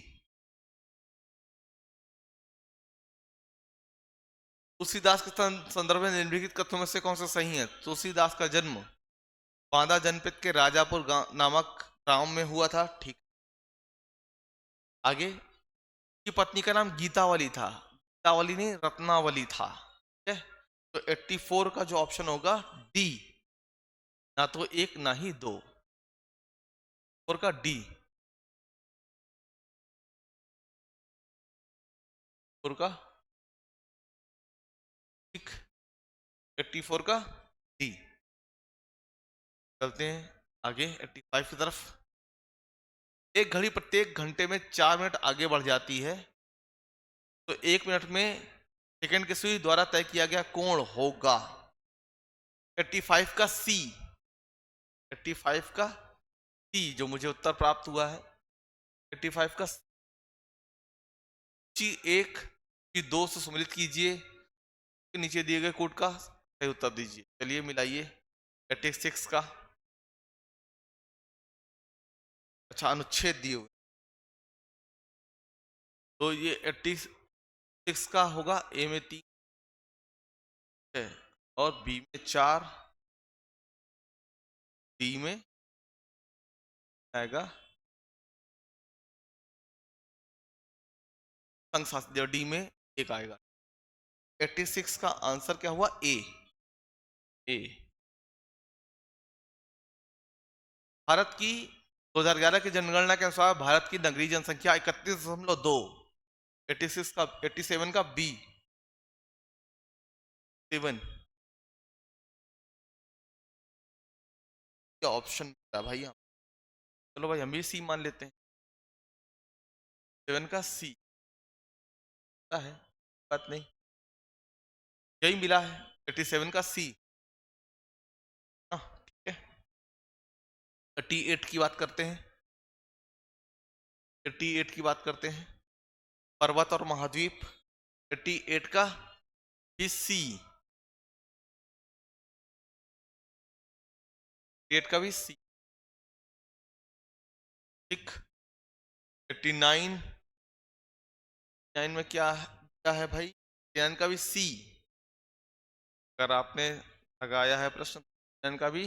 तुलसीदास के संदर्भ में निम्नलिखित कथनों में से कौन सा सही है? तुलसीदास का जन्म बांदा जनपद के राजापुर नामक गांव में हुआ था। ठीक, आगे की पत्नी का नाम गीतावली था, गीतावली नहीं रत्नावली था। ठीक है, तो 84 का जो ऑप्शन होगा डी, ना तो एक ना ही दो, और का डी, और का ठीक, 84 का डी। चलते हैं आगे 85 की तरफ। एक घड़ी प्रत्येक घंटे में 4 मिनट आगे बढ़ जाती है, तो 1 मिनट में सेकंड की सुई द्वारा तय किया गया कोण होगा। 85 का सी, 85 का सी जो मुझे उत्तर प्राप्त हुआ है। 85 का सी एक की दो से सम्मिलित कीजिए, नीचे दिए गए कोड का सही उत्तर दीजिए। चलिए मिलाइए। 86 का, अच्छा अनुच्छेद दिए हुए, तो ये 86 का होगा। ए में 3 है और बी में 4, डी में आएगा संख्या, डी में एक आएगा। 86 का आंसर क्या हुआ? ए, ए। भारत की 2011 की जनगणना के अनुसार भारत की नगरीय जनसंख्या 31.2। 86 का, 87 का बी 7, क्या ऑप्शन है भाई? हम चलो भाई हम भी सी मान लेते हैं। 7 का सी है, बात नहीं, यही मिला है 87 का सी। ठीक है, 38 की बात करते हैं। 88 की बात करते हैं, पर्वत और महाद्वीप। 88 का भी सी, 88 का भी सी। ठीक। 89 9 में क्या है भाई? 9 का भी सी। अगर आपने लगाया है प्रश्न 9 का भी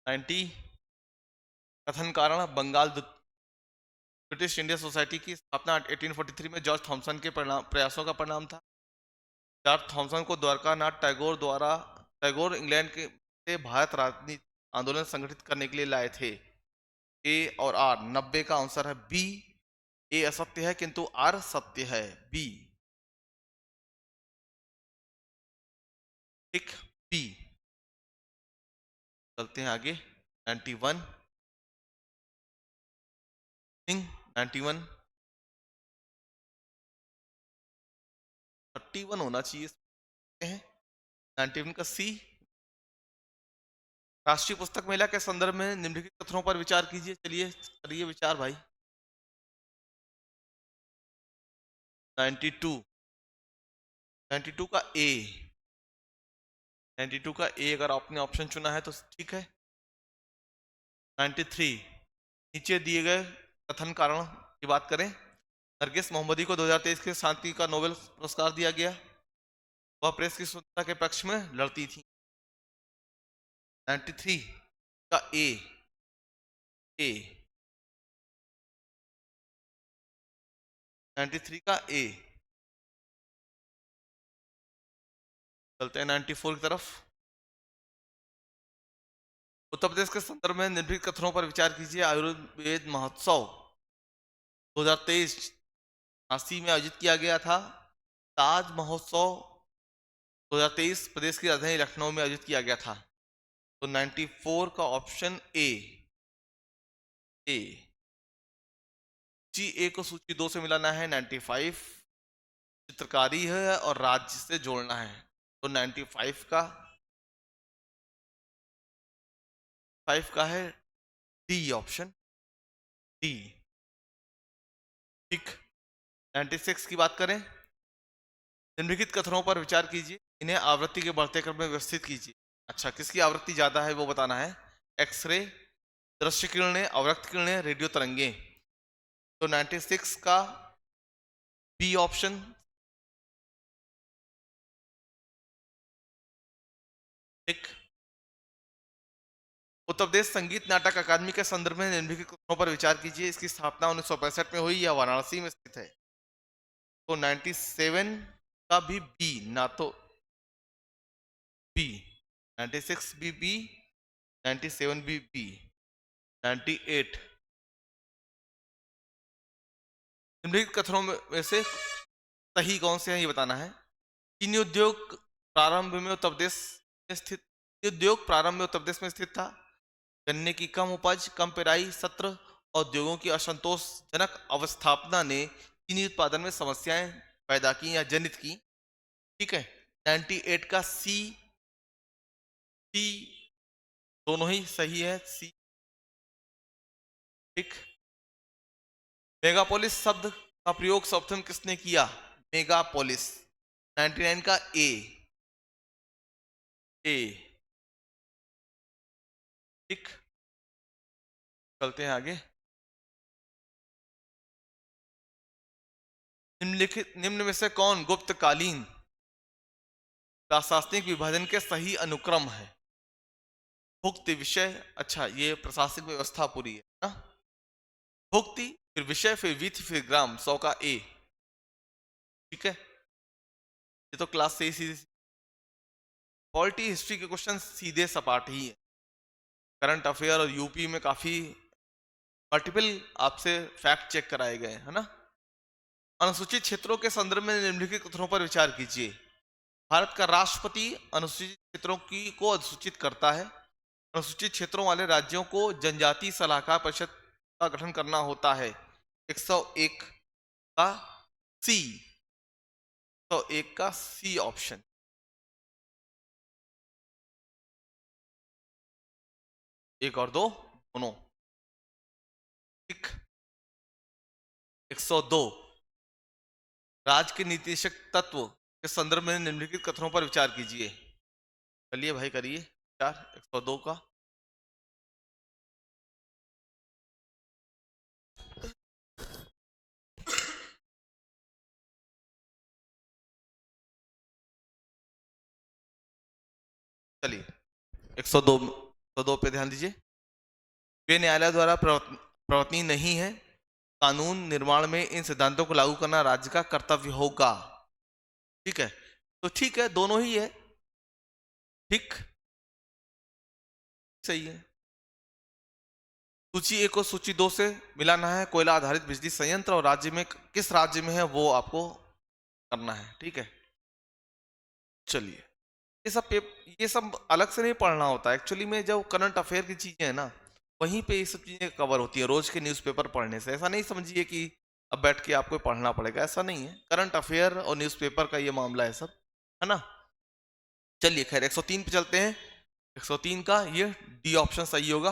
90। कथन कारण बंगाल ब्रिटिश इंडिया सोसाइटी की स्थापना 1843 में जॉर्ज थॉमसन के प्रयासों का परिणाम था। जॉर्ज थॉमसन को द्वारका नाथ टैगोर इंग्लैंड के से भारत राजनीति आंदोलन संगठित करने के लिए लाए थे। ए और आर 90 का आंसर है बी। ए असत्य है किंतु आर सत्य है, बी। ठीक, बी। चलते हैं आगे। 91 91 31 होना चाहिए। 91 का सी। राष्ट्रीय पुस्तक मेला के संदर्भ में निम्नलिखित कथनों पर विचार कीजिए। चलिए करिए विचार भाई। 92 92 का ए। 92 का ए अगर आपने ऑप्शन चुना है तो ठीक है। 93 नीचे दिए गए कथन कारण की बात करें। नरगिस मोहम्मदी को 2023 के शांति का नोबेल पुरस्कार दिया गया। वह प्रेस की स्वतंत्रता के पक्ष में लड़ती थी। 93 का ए। ए 93 का ए। चलते हैं 94 की तरफ। उत्तर प्रदेश के संदर्भ में निम्नलिखित कथनों पर विचार कीजिए। आयुर्वेद महोत्सव 2023 झांसी में आयोजित किया गया था। ताज महोत्सव 2023 प्रदेश की राजधानी लखनऊ में आयोजित किया गया था। तो 94 का ऑप्शन ए। ए जी ए को सूची 2 से मिलाना है। 95 चित्रकारी है और राज्य से जोड़ना है। तो 95 का 5 का है डी ऑप्शन, डी। ठीक। 96 की बात करें। निम्नलिखित कथनों पर विचार कीजिए। इन्हें आवृत्ति के बढ़ते क्रम में व्यवस्थित कीजिए। अच्छा, किसकी आवृत्ति ज्यादा है वो बताना है। एक्सरे, दृश्य किरणें, अवरक्त किरणें, रेडियो तरंगे। तो 96 का बी ऑप्शन। ठीक। उत्तर प्रदेश संगीत नाटक अकादमी के संदर्भ में निम्नलिखित कथनों पर विचार कीजिए। इसकी स्थापना 1965 में हुई, या वाराणसी में स्थित है। तो 97 का भी बी, ना तो बी। 96 भी बी, 97 भी बी। 98 निम्नलिखित कथनों में से सही कौन से हैं ये बताना है। चीनी उद्योग प्रारंभ में उत्तर प्रदेश में स्थित उद्योग प्रारंभ में उत्तर प्रदेश में स्थित था। गन्ने की कम उपज, कम पेराई सत्र और उद्योगों की असंतोषजनक अवस्थापना ने चीनी उत्पादन में समस्याएं पैदा की या जनित की। ठीक है। 98 का सी। सी दोनों ही सही है, सी। ठीक। मेगापोलिस शब्द का प्रयोग सर्वप्रथम किसने किया? मेगापोलिस 99 का ए। ए। ठीक। चलते हैं आगे। निम्न में से कौन गुप्तकालीन प्रशासनिक विभाजन के सही अनुक्रम है? भुक्ति, विषय, अच्छा ये प्रशासनिक व्यवस्था पूरी है ना। भुक्ति, फिर विषय, फिर विधि, फिर ग्राम। 100 का ए। ठीक है। ये तो क्लास से ही सीधे पॉलिटी हिस्ट्री के क्वेश्चन सीधे सपाट ही है। करंट अफेयर और यूपी में काफी मल्टीपल आपसे फैक्ट चेक कराए गए है ना। अनुसूचित क्षेत्रों के संदर्भ में निम्नलिखित कथनों पर विचार कीजिए। भारत का राष्ट्रपति अनुसूचित क्षेत्रों की को अधिसूचित करता है। अनुसूचित क्षेत्रों वाले राज्यों को जनजातीय सलाहकार परिषद का गठन करना होता है। 101 का सी। 101 का सी ऑप्शन। एक और दो दोनों। ठीक। 102 राज्य के नीतिशक तत्व के संदर्भ में निम्नलिखित कथनों पर विचार कीजिए। चलिए भाई करिए 102 का। चलिए 102 पे ध्यान दीजिए। वे न्यायालय द्वारा प्रवर्तनीय नहीं है। कानून निर्माण में इन सिद्धांतों को लागू करना राज्य का कर्तव्य होगा। ठीक है, तो ठीक है, दोनों ही है। ठीक, सही है। सूची 1 को सूची 2 से मिलाना है। कोयला आधारित बिजली संयंत्र और राज्य में किस राज्य में है वो आपको करना है। ठीक है, चलिए ये सब अलग से नहीं पढ़ना होता एक्चुअली में। जो करंट अफेयर की चीजें है ना, वहीं पे ये सब चीजें कवर होती है रोज के न्यूज़पेपर पढ़ने से। ऐसा नहीं समझिए कि अब बैठ के आपको पढ़ना पड़ेगा, ऐसा नहीं है। करंट अफेयर और न्यूज़पेपर का ये मामला है सब, है ना। चलिए खैर 103 पे चलते हैं। 103 का ये डी ऑप्शन सही होगा।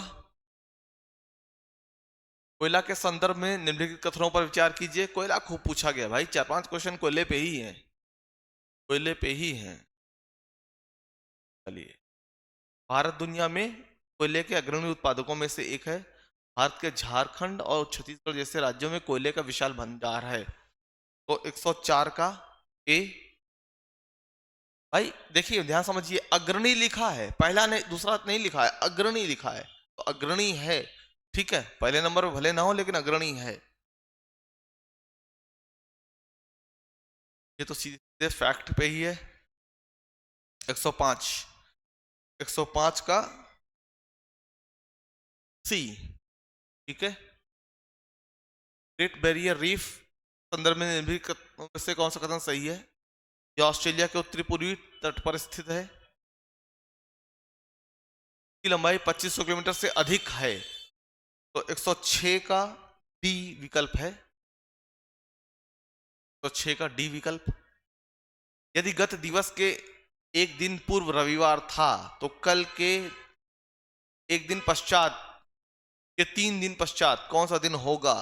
कोयला के संदर्भ में निम्नलिखित कथनों पर विचार कीजिए। कोयला खूब पूछा गया भाई, 4-5 क्वेश्चन कोयले पे ही है, कोयले पे ही है। चलिए, भारत दुनिया में कोयले के अग्रणी उत्पादकों में से एक है। भारत के झारखंड और छत्तीसगढ़ जैसे राज्यों में कोयले का विशाल भंडार है। तो 104 का ए। भाई देखिए ध्यान समझिए, अग्रणी लिखा है, पहला नहीं दूसरा नहीं लिखा है, अग्रणी लिखा है, तो अग्रणी है। ठीक है, पहले नंबर पे भले ना हो लेकिन अग्रणी है। ये तो सीधे फैक्ट पे ही है। 105, 105 का सी। ठीक है, ग्रेट बैरियर रीफ संदर्भ में निम्नलिखित से कौन सा कथन सही है। यह ऑस्ट्रेलिया के उत्तरी पूर्वी तट पर स्थित है। की लंबाई 2500 किलोमीटर से अधिक है। तो 106 का डी विकल्प है। तो 6 का डी विकल्प। यदि गत दिवस के एक दिन पूर्व रविवार था तो कल के एक दिन पश्चात के 3 दिन पश्चात कौन सा दिन होगा।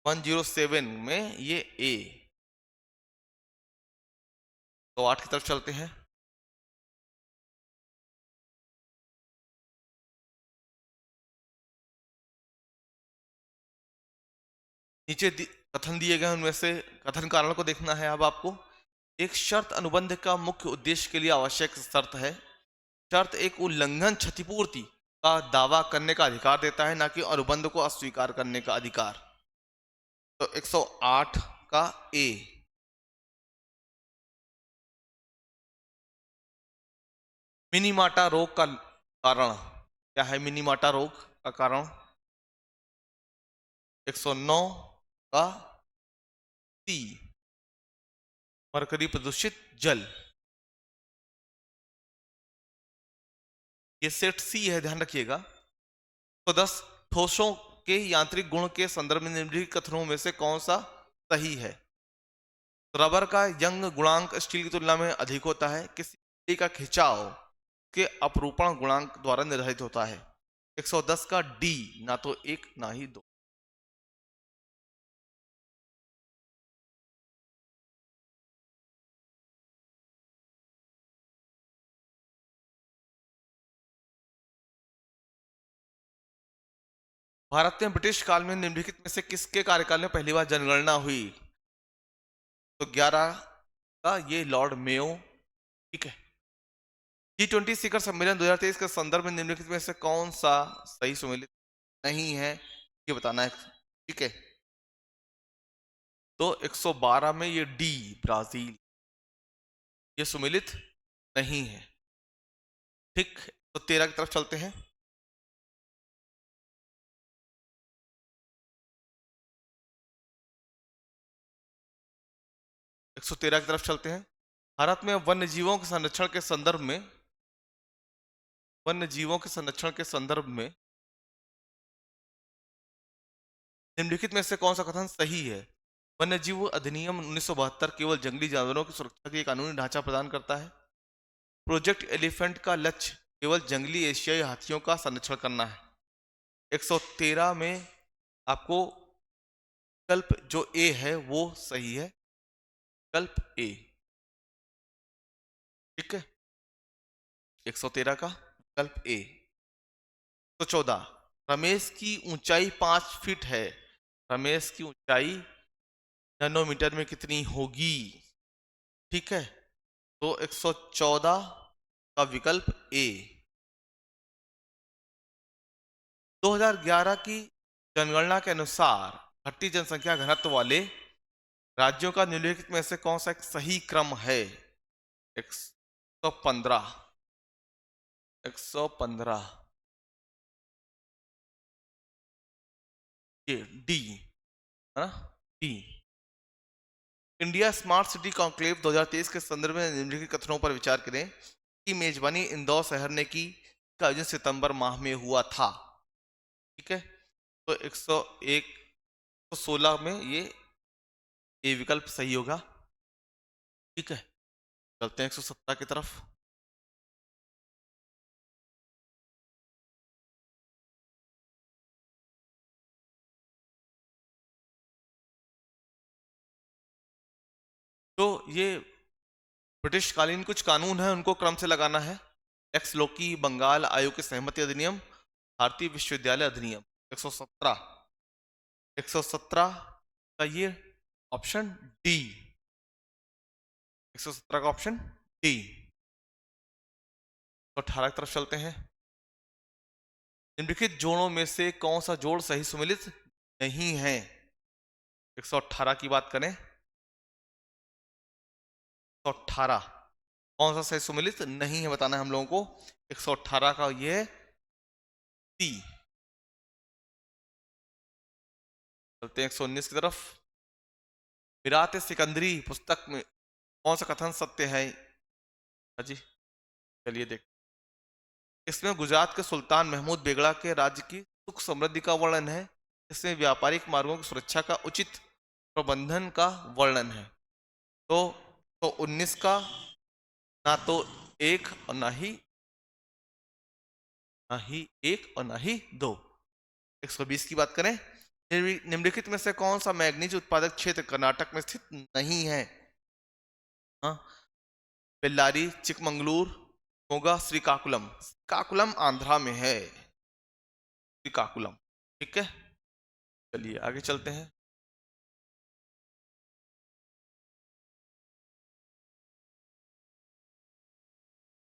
107 में ये ए। तो 8 की तरफ चलते हैं। नीचे कथन दिए गए उनमें से कथन कारण को देखना है अब आपको। एक शर्त अनुबंध का मुख्य उद्देश्य के लिए आवश्यक शर्त है। शर्त एक उल्लंघन क्षतिपूर्ति का दावा करने का अधिकार देता है, ना कि अनुबंध को अस्वीकार करने का अधिकार। तो 108 का ए। मिनीमाटा रोग का कारण क्या है। मिनीमाटा रोग का कारण 109 का सी, मरकरी प्रदूषित जल। ये सेट सी है, ध्यान रखिएगा। तो 10 ठोसों के यांत्रिक गुण के संदर्भ में निम्नलिखित कथनों में से कौन सा सही है। तो रबर का यंग गुणांक स्टील की तुलना में अधिक होता है। किसी लकड़ी का खिंचाव के अपरूपण गुणांक द्वारा निर्धारित होता है। 110 का डी, ना तो 1 ना ही 2। भारत में ब्रिटिश काल में निम्नलिखित में से किसके कार्यकाल में पहली बार जनगणना हुई। तो 11 का ये लॉर्ड मेयो। ठीक है, G20 शिखर सम्मेलन 2023 के संदर्भ में निम्नलिखित में से कौन सा सही सम्मिलित नहीं है, ये बताना है। ठीक है, तो 112 में ये डी ब्राजील, ये सुमिलित नहीं है। ठीक, तो 13 की तरफ चलते हैं। 113 की तरफ चलते हैं। भारत में वन्य जीवों के संरक्षण के संदर्भ में, वन्य जीवों के संरक्षण के संदर्भ में निम्नलिखित में से कौन सा कथन सही है। वन्य जीव अधिनियम 1972 केवल जंगली जानवरों की सुरक्षा के लिए कानूनी ढांचा प्रदान करता है। प्रोजेक्ट एलिफेंट का लक्ष्य केवल जंगली एशियाई हाथियों का संरक्षण करना है। 113 में आपको विकल्प जो ए है वो सही है, विकल्प ए। ठीक है, 113 का विकल्प ए। 114, रमेश की ऊंचाई 5 फीट है, रमेश की ऊंचाई नैनोमीटर में कितनी होगी? ठीक है, तो 114 का विकल्प ए। 2011 की जनगणना के अनुसार घटती जनसंख्या घनत्व वाले राज्यों का निम्नलिखित में से कौन सा एक सही क्रम है? 115, 115, ये डी है ना, D. India smart city conclave 2023 के संदर्भ में निम्नलिखित कथनों पर विचार करें कि मेजबानी इंदौर शहर ने की, का आयोजन सितंबर माह में हुआ था। ठीक है, तो 101, 116 में ये विकल्प सही होगा। ठीक है, चलते हैं 117 की तरफ। तो ये ब्रिटिश कालीन कुछ कानून है, उनको क्रम से लगाना है। एक्स लोकी बंगाल आयोग की सहमति अधिनियम, भारतीय विश्वविद्यालय अधिनियम। 117, 117 का ये ऑप्शन डी, 117 का ऑप्शन डी। तो 18 की तरफ चलते हैं। निम्नलिखित जोड़ों में से कौन सा जोड़ सही सुमेलित नहीं है? 118 की बात करें, 118 कौन सा सही सुमेलित नहीं है बताना है हम लोगों को। 118 का ये सी। चलते हैं 119 की तरफ। मिरात सिकंदरी पुस्तक में कौन सा कथन सत्य है? जी चलिए देख, इसमें गुजरात के सुल्तान महमूद बेगड़ा के राज्य की सुख समृद्धि का वर्णन है, इसमें व्यापारिक मार्गों की सुरक्षा का उचित प्रबंधन का वर्णन है। तो 19 का ना तो एक और ना ही एक और ना ही दो। 120 की बात करें, निम्नलिखित में से कौन सा मैग्नीज उत्पादक क्षेत्र कर्नाटक में स्थित नहीं है? हाँ, बेल्लारी, चिकमंगलूर, मोगा, श्रीकाकुलम। श्रीकाकुलम आंध्रा में है, श्रीकाकुलम। ठीक है, चलिए आगे चलते हैं।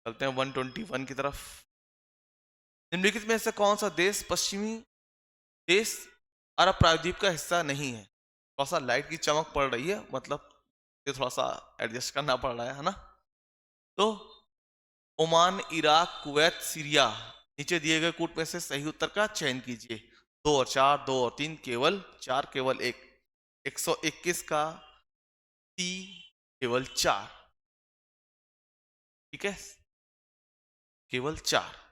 चलते हैं 121 की तरफ। निम्नलिखित में से कौन सा देश पश्चिमी देश अरब प्रायद्वीप का हिस्सा नहीं है? थोड़ा सा लाइट की चमक पड़ रही है, मतलब ये थोड़ा सा एडजस्ट करना पड़ रहा है ना। तो ओमान, इराक, कुवैत, सीरिया, नीचे दिए गए कूट में से सही उत्तर का चयन कीजिए। 2 और 4, 2 और 3, केवल 4, केवल 1। 121 का सी, केवल 4। ठीक है, केवल 4।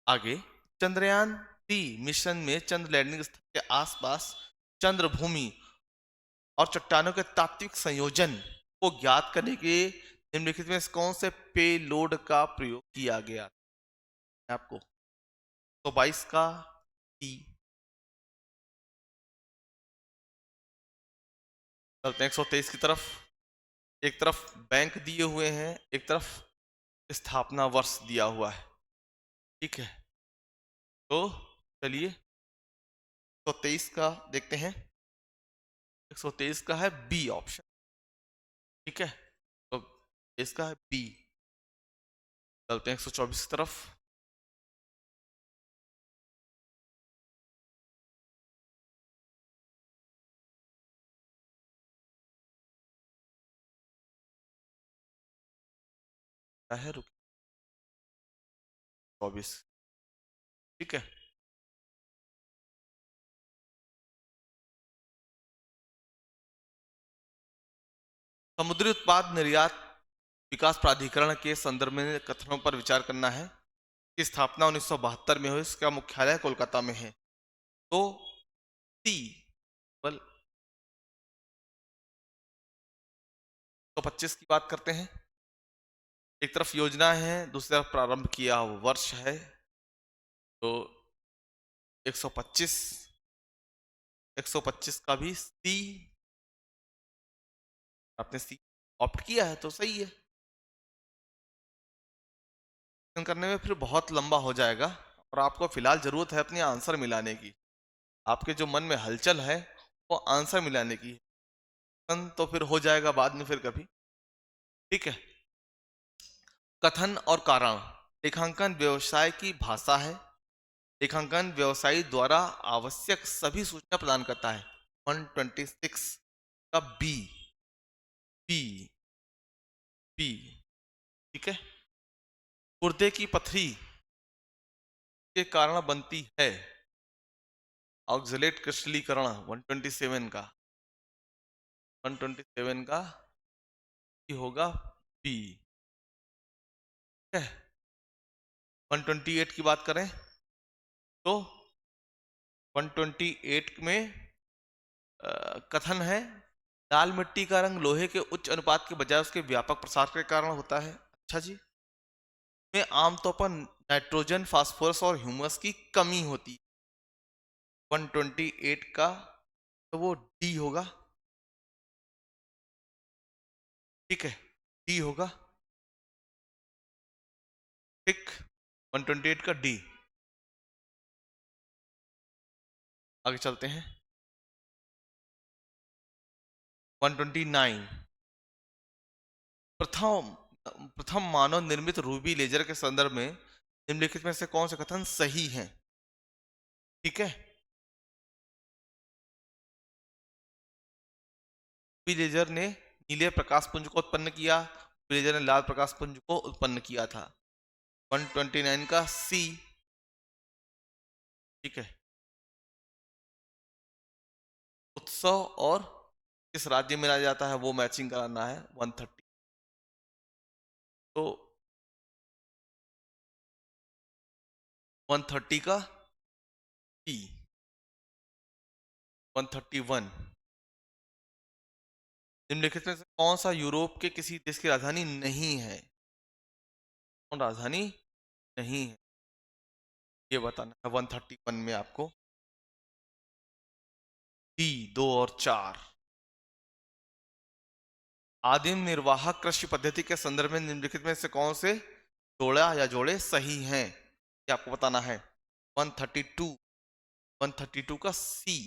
आगे, चंद्रयान 3 मिशन में चंद्र लैंडिंग स्थल के आसपास चंद्र भूमि और चट्टानों के तात्विक संयोजन को ज्ञात करने के लिए निम्नलिखित में से कौन से पेलोड का प्रयोग किया गया? आपको तो 22 का टी। चलते हैं 123 की तरफ। एक तरफ बैंक दिए हुए हैं, एक तरफ स्थापना वर्ष दिया हुआ है। ठीक है, तो चलिए 123 का देखते हैं। 123 का है बी ऑप्शन। ठीक है, तो इसका है बी। चलते हैं 124 की तरफ। है रुक 24। ठीक है, समुद्री उत्पाद निर्यात विकास प्राधिकरण के संदर्भ में कथनों पर विचार करना है की स्थापना 1972 में हुई, इसका मुख्यालय कोलकाता में है। तो सी, बल 125 की बात करते हैं। एक तरफ योजना है, दूसरी तरफ प्रारंभ किया वर्ष है। तो 125, 125 का भी सी। आपने सी ऑप्ट किया है तो सही है। करने में फिर बहुत लंबा हो जाएगा और आपको फिलहाल जरूरत है अपनी आंसर मिलाने की। आपके जो मन में हलचल है वो आंसर मिलाने की है। तो फिर हो जाएगा बाद में फिर कभी। ठीक है। कथन और कारण। लेखांकन व्यवसाय की भाषा है। लेखांकन व्यवसायी द्वारा आवश्यक सभी सूचना प्रदान करता है। 126 का बी। बी। बी। ठीक है। गुर्दे की पथरी के कारण बनती है। ऑक्सलेट क्रिस्टलीकरण 127 का। 127 का ही होगा बी। ठीक है। 128 की बात करें तो 128 में कथन है, लाल मिट्टी का रंग लोहे के उच्च अनुपात के बजाय उसके व्यापक प्रसार के कारण होता है। अच्छा जी। में आमतौर पर नाइट्रोजन, फास्फोरस और ह्यूमस की कमी होती है। 128 का तो वो डी होगा। ठीक है, डी होगा। ठीक। 128 का डी। आगे चलते हैं। 129। प्रथम प्रथम मानव निर्मित रूबी लेजर के संदर्भ में निम्नलिखित में से कौन से कथन सही हैं? ठीक है। रूबी लेजर ने नीले प्रकाश पुंज को उत्पन्न किया। रूबी लेजर ने लाल प्रकाश पुंज को उत्पन्न किया था। 129 का सी। ठीक है। उत्सव और किस राज्य में लाया जाता है वो मैचिंग कराना है। 130 तो 130 का टी। 131। निम्नलिखित में से कौन सा यूरोप के किसी देश की राजधानी नहीं है? कौन राजधानी नहीं है ये बताना है 131 में आपको। डी 2 और 4। आदिम निर्वाहक कृषि पद्धति के संदर्भ में निम्नलिखित में से कौन से जोड़ा या जोड़े सही हैं ये आपको बताना है। 132। 132 का सी।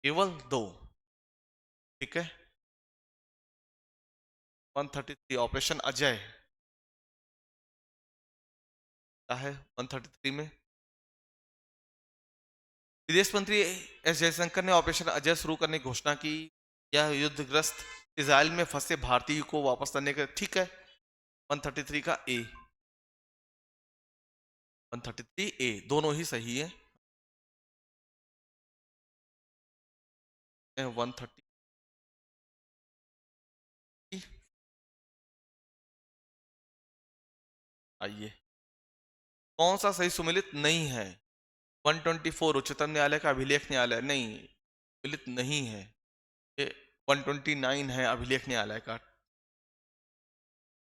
केवल दो। ठीक है। 133 ऑपरेशन अजय क्या है 133 में? विदेश मंत्री एस जयशंकर ने ऑपरेशन अजय शुरू करने की घोषणा की। यह युद्धग्रस्त इजराइल में फंसे भारतीय को वापस लाने का। ठीक है। 133 का ए। 133 ए दोनों ही सही है। 130। आइए, कौन सा सही सुमेलित नहीं है? 124 उच्चतम न्यायालय का अभिलेख न्यायालय नहीं, सुमेलित नहीं है ये। 129 है अभिलेख न्यायालय का।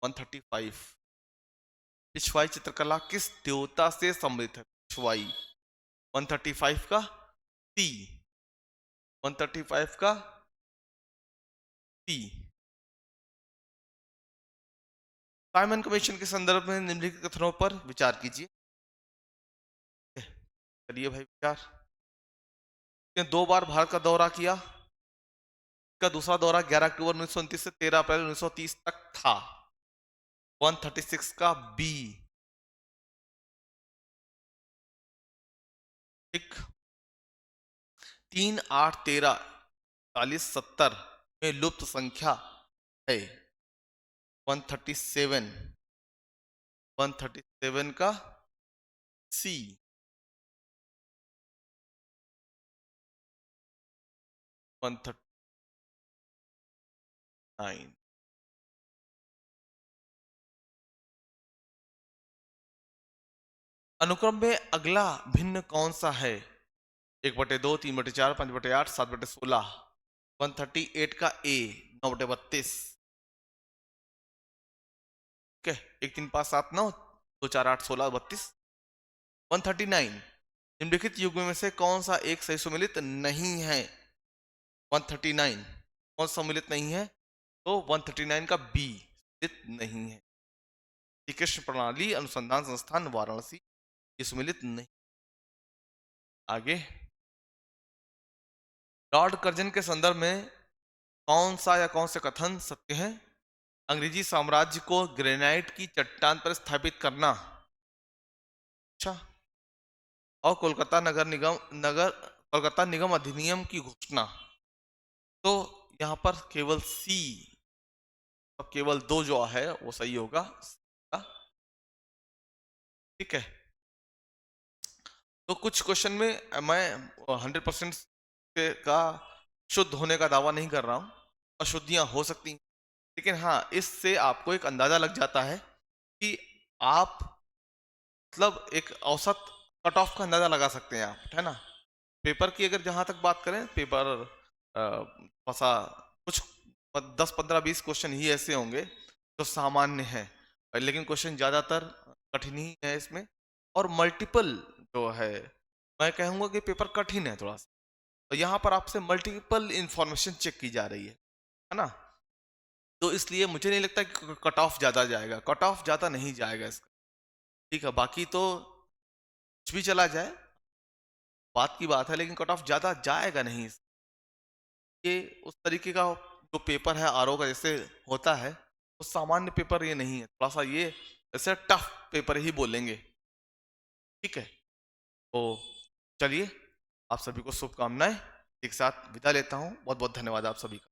135 पिछवाई चित्रकला किस देवता से संबंधित है? पिछवाई। 135 का सी। 135 का सी। साइमन कमीशन के संदर्भ में निम्नलिखित कथनों पर विचार कीजिए। करिए भाई विचार। इसने 2 बार भारत का दौरा किया। इसका दूसरा दौरा 11 अक्टूबर 1929 से 13 अप्रैल 1930 तक था। 136 का बी। ठीक। 3, 8, 13, 40, 70 में लुप्त संख्या है। 137। 137 का सी। 139। अनुक्रम में अगला भिन्न कौन सा है? 1/2, 3/4, 5/8, 7/16। 138 का ए। 9/32। ठीक है। 1, 3, 5, 7, 9, 2, 4, 8, 16, 32। 139 निम्नलिखित युग्म में से कौन सा एक सही सुमेलित नहीं है? 139 कौन सा सम्मिलित नहीं है? तो 139 का बी सम्मिलित नहीं है। श्री कृष्ण प्रणाली अनुसंधान संस्थान वाराणसी ये सुमिलित नहीं। आगे, लॉर्ड कर्जन के संदर्भ में कौन सा या कौन से कथन सत्य है? अंग्रेजी साम्राज्य को ग्रेनाइट की चट्टान पर स्थापित करना, अच्छा, और कोलकाता निगम अधिनियम की घोषणा। तो यहां पर केवल सी और केवल दो जो है वो सही होगा, ठीक है। तो कुछ क्वेश्चन में मैं 100% का शुद्ध होने का दावा नहीं कर रहा हूं, अशुद्धियां हो सकती हैं, लेकिन हाँ इससे आपको एक अंदाजा लग जाता है कि आप मतलब एक औसत कट ऑफ का अंदाजा लगा सकते हैं आप, है ना। पेपर की अगर जहां तक बात करें, पेपर थोड़ा कुछ 10 15 20 क्वेश्चन ही ऐसे होंगे जो सामान्य है, लेकिन क्वेश्चन ज्यादातर कठिन ही है इसमें, और मल्टीपल जो है, मैं कहूंगा कि पेपर कठिन है थोड़ा सा। तो यहाँ पर आपसे मल्टीपल इंफॉर्मेशन चेक की जा रही है ना। तो इसलिए मुझे नहीं लगता कि कट ऑफ ज्यादा जाएगा, कट ऑफ ज्यादा नहीं जाएगा इसका, ठीक है। बाकी तो कुछ भी चला जाए, बात की बात है, लेकिन कट ऑफ ज्यादा जाएगा नहीं। ये उस तरीके का जो पेपर है आरओ का जैसे होता है, वो सामान्य पेपर ये नहीं है, थोड़ा सा ये ऐसे टफ पेपर ही बोलेंगे, ठीक है। तो चलिए, आप सभी को शुभकामनाएं, एक साथ विदा लेता हूं। बहुत बहुत धन्यवाद आप सभी का।